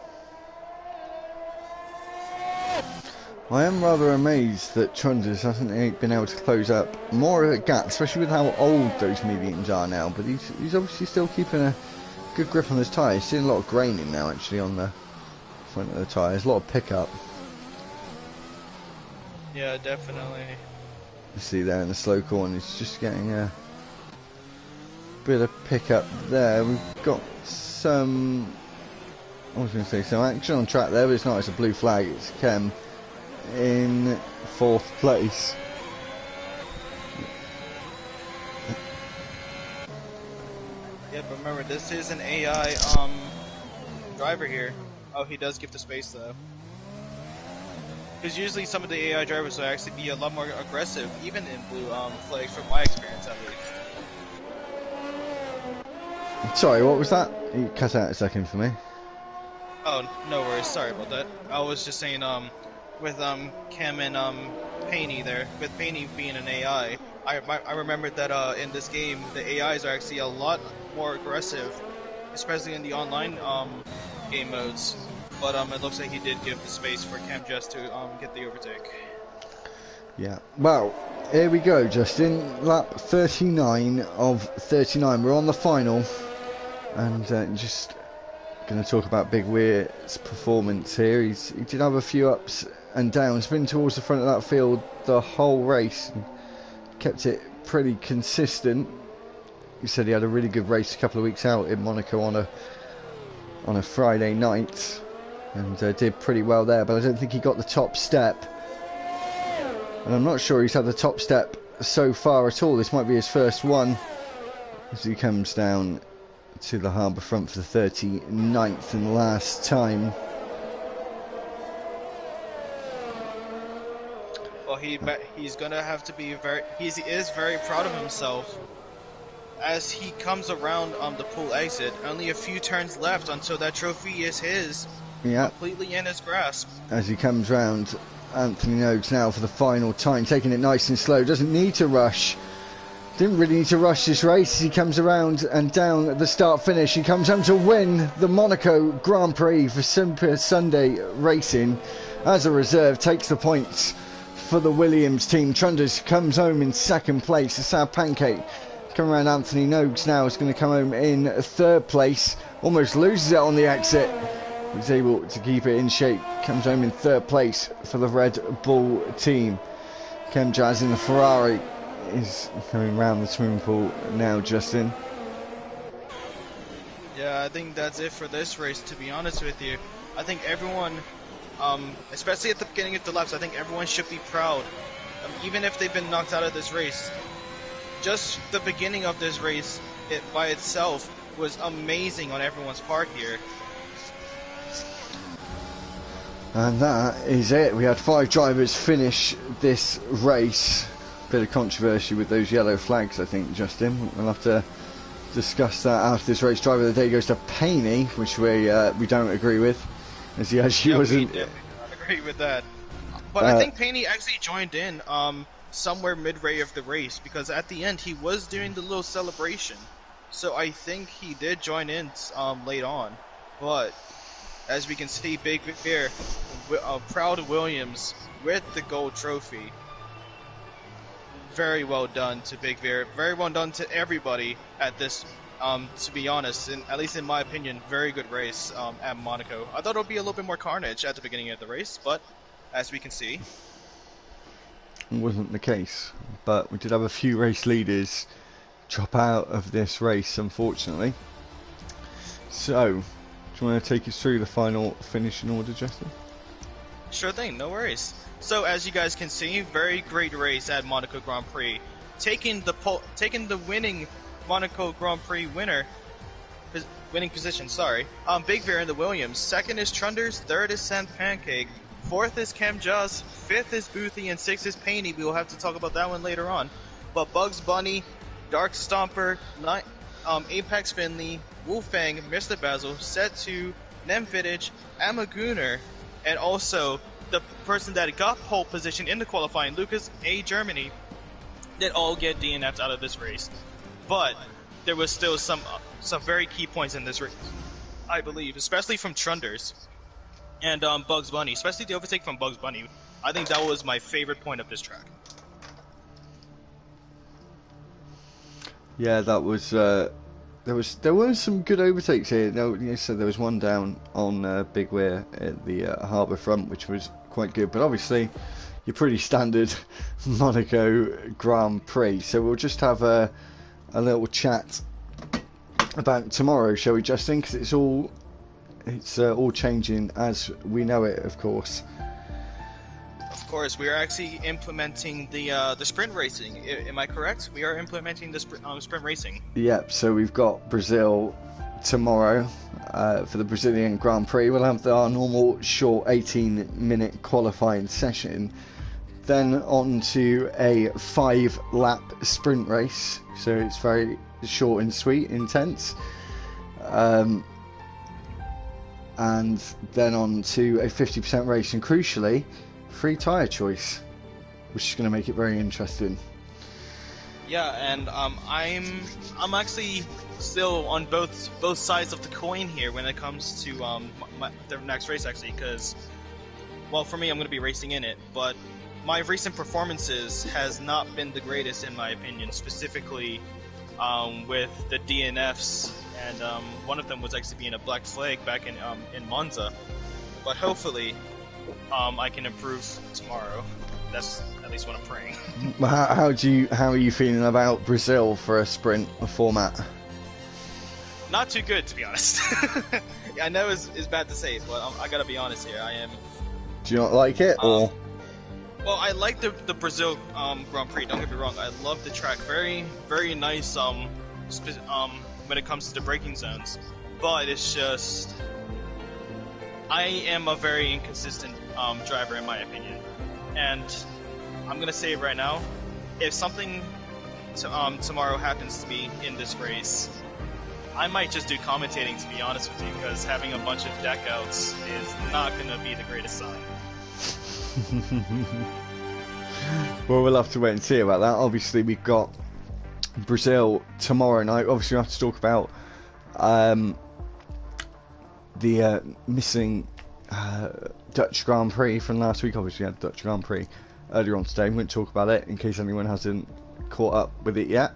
I am rather amazed that Trunders hasn't been able to close up more of a gap, especially with how old those mediums are now. But he's obviously still keeping a good grip on his tyres. Seeing a lot of graining now actually on the front of the tyres. A lot of pickup. Yeah, definitely. You see there in the slow corner, he's just getting a bit of pickup there. We've got some, I was going to say some action on track there, but it's not. It's a blue flag. It's Kem in 4th place. Yeah, but remember, this is an AI driver here. Oh, he does give the space though. Because usually some of the AI drivers will actually be a lot more aggressive, even in blue flags, from my experience at least. Sorry, what was that? You cut out a second for me. Oh, no worries. Sorry about that. I was just saying, with Cam and Paney there, with Paney being an AI, I remembered that in this game the AIs are actually a lot more aggressive, especially in the online game modes. But it looks like he did give the space for Cam just to get the overtake. Yeah. Well, here we go, Justin. Lap 39 of 39. We're on the final, and just going to talk about Big Weir's performance here. He did have a few ups and downs. Been towards the front of that field the whole race. And kept it pretty consistent. He said he had a really good race a couple of weeks out in Monaco on a Friday night. And did pretty well there, but I don't think he got the top step. And I'm not sure he's had the top step so far at all. This might be his first one as he comes down to the harbour front for the 39th and last time. Well, he's gonna have to be he is very proud of himself as he comes around the pool exit. Only a few turns left until that trophy is his. Yeah. Completely in his grasp. As he comes round, Anthony Noakes now for the final time, taking it nice and slow. Doesn't need to rush. Didn't really need to rush this race. He comes around and down at the start finish. He comes home to win the Monaco Grand Prix for Super Sunday Racing. As a reserve, takes the points for the Williams team. Trunders comes home in 2nd place. A sad pancake. Come around, Anthony Noakes now is going to come home in 3rd place. Almost loses it on the exit. He's able to keep it in shape. Comes home in 3rd place for the Red Bull team. Kem Jazz in the Ferrari is coming round the swimming pool now, Justin. Yeah, I think that's it for this race, to be honest with you. I think everyone, especially at the beginning of the laps, I think everyone should be proud. Even if they've been knocked out of this race. Just the beginning of this race, it by itself was amazing on everyone's part here. And that is it. We had 5 drivers finish this race. Bit of controversy with those yellow flags, I think, Justin. We'll have to discuss that after this race. Driver of the day goes to Paney, which we don't agree with, as he actually wasn't. We don't agree with that. But I think Paney actually joined in somewhere midway of the race, because at the end he was doing the little celebration. So I think he did join in late on. But as we can see, Big Bear, proud Williams with the gold trophy. Very well done to Big Bear. Very well done to everybody at this, to be honest, at least in my opinion, very good race at Monaco. I thought it would be a little bit more carnage at the beginning of the race, but as we can see, it wasn't the case. But we did have a few race leaders drop out of this race, unfortunately. So, do you want to take us through the final finishing order, Justin? Sure thing, no worries. So as you guys can see, very great race at Monaco Grand Prix. Taking the winning Monaco Grand Prix winning position, sorry. Big Bear in the Williams. 2nd is Trunders, 3rd is Sand Pancake, 4th is Kem Jazz, 5th is Boothie, and 6th is Paney. We will have to talk about that one later on. But Bugs Bunny, Dark Stomper, Apex Finley, Wolfang, Mr. Basil, Set 2, Nemvidage, Amagooner, and also the person that got pole position in the qualifying, Lucas A. Germany, did all get DNF'd out of this race. But there was still some very key points in this race, I believe, especially from Trunders and Bugs Bunny, especially the overtake from Bugs Bunny. I think that was my favorite point of this track. Yeah, that was there were some good overtakes here. No, you said there was one down on Big Weir at the harbour front, which was quite good. But obviously, your pretty standard Monaco Grand Prix. So we'll just have a little chat about tomorrow, shall we, Justin? Because it's all changing as we know it, of course. Of course, we are actually implementing the sprint racing. Am I correct? We are implementing the sprint racing. Yep. So we've got Brazil tomorrow for the Brazilian Grand Prix. We'll have our normal short 18-minute qualifying session. Then on to a 5-lap sprint race. So it's very short and sweet, intense. And then on to a 50% race, and crucially, free tyre choice, which is going to make it very interesting. Yeah, and I'm actually still on both sides of the coin here when it comes to the next race, actually, because, well, for me, I'm going to be racing in it, but my recent performances has not been the greatest in my opinion, specifically with the DNFs, and one of them was actually being a black flag back in Monza. But hopefully, I can improve tomorrow. That's at least what I'm praying. How are you feeling about Brazil for a sprint format? Not too good, to be honest. I know it's bad to say, but I gotta be honest here. I am. Do you not like it, or? Well, I like the Brazil Grand Prix. Don't get me wrong. I love the track. Very, very nice. When it comes to the braking zones, but it's just I am a very inconsistent driver in my opinion, and I'm gonna say it right now. If something tomorrow happens to me in this race, I might just do commentating, to be honest with you, because having a bunch of deck outs is not gonna be the greatest sign. Well, we'll have to wait and see about that. Obviously, we've got Brazil tomorrow night. Obviously, we have to talk about the missing Dutch Grand Prix from last week. Obviously, we had Dutch Grand Prix earlier on today. We won't talk about it in case anyone hasn't caught up with it yet.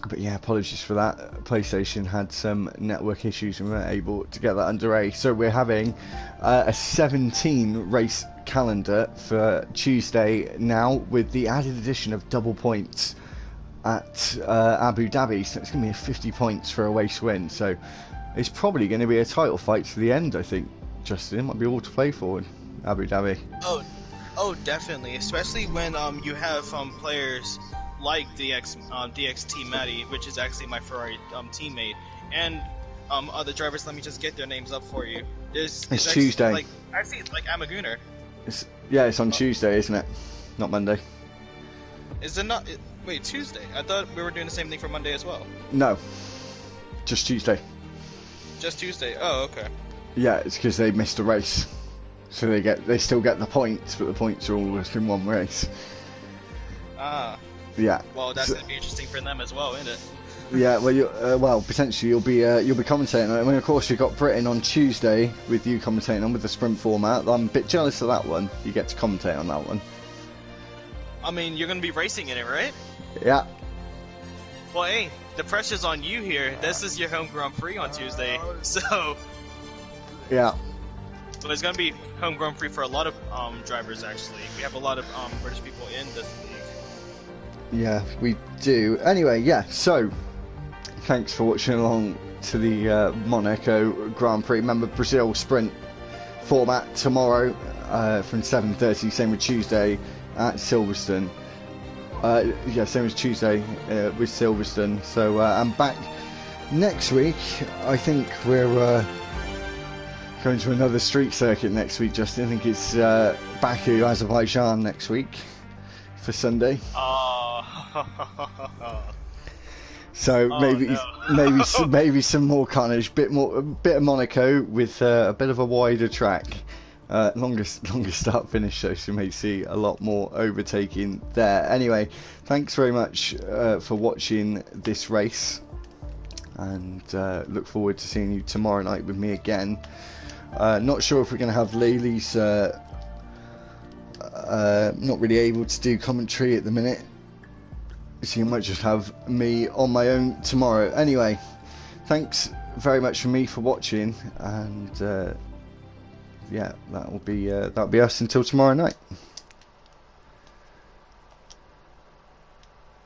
But yeah, apologies for that. PlayStation had some network issues and we weren't able to get that underway. So we're having a 17 race calendar for Tuesday now, with the added addition of double points at Abu Dhabi. So it's going to be 50 points for a race win. So it's probably going to be a title fight to the end, I think, Justin. It might be all to play for in Abu Dhabi. Oh, definitely. Especially when you have players like DxT Matty, which is actually my Ferrari teammate, and other drivers. Let me just get their names up for you. It's Tuesday. Like Amaguner. It's on Tuesday, isn't it? Not Monday. Is it not? Wait, Tuesday? I thought we were doing the same thing for Monday as well. No, just Tuesday. Just Tuesday. Oh, okay. Yeah, it's because they missed a race, so they still get the points, but the points are all in one race. Ah. Yeah. Well, that's gonna be interesting for them as well, isn't it? Yeah. Well, potentially you'll be commentating on it. I mean, of course, you've got Britain on Tuesday with you commentating on with the sprint format. I'm a bit jealous of that one. You get to commentate on that one. I mean, you're gonna be racing in it, right? Yeah. Well, hey, the pressure's on you here. This is your home Grand Prix on Tuesday, so. Yeah. Well, it's gonna be home Grand Prix for a lot of drivers. Actually, we have a lot of British people in this league. Yeah, we do. Anyway, yeah, so thanks for watching along to the Monaco Grand Prix. Remember, Brazil sprint format tomorrow from 7:30, same with Tuesday at Silverstone. Same as Tuesday with Silverstone. So I'm back next week. I think we're going to another street circuit next week, Justin. I think it's Baku, Azerbaijan next week for Sunday. So maybe some more carnage, bit of Monaco with a bit of a wider track, longer start finish, so you may see a lot more overtaking there. Anyway, thanks very much for watching this race, and look forward to seeing you tomorrow night with me again. Not sure if we're going to have Laylee's not really able to do commentary at the minute. So you might just have me on my own tomorrow. Anyway, thanks very much for watching, and yeah, that'll be us until tomorrow night.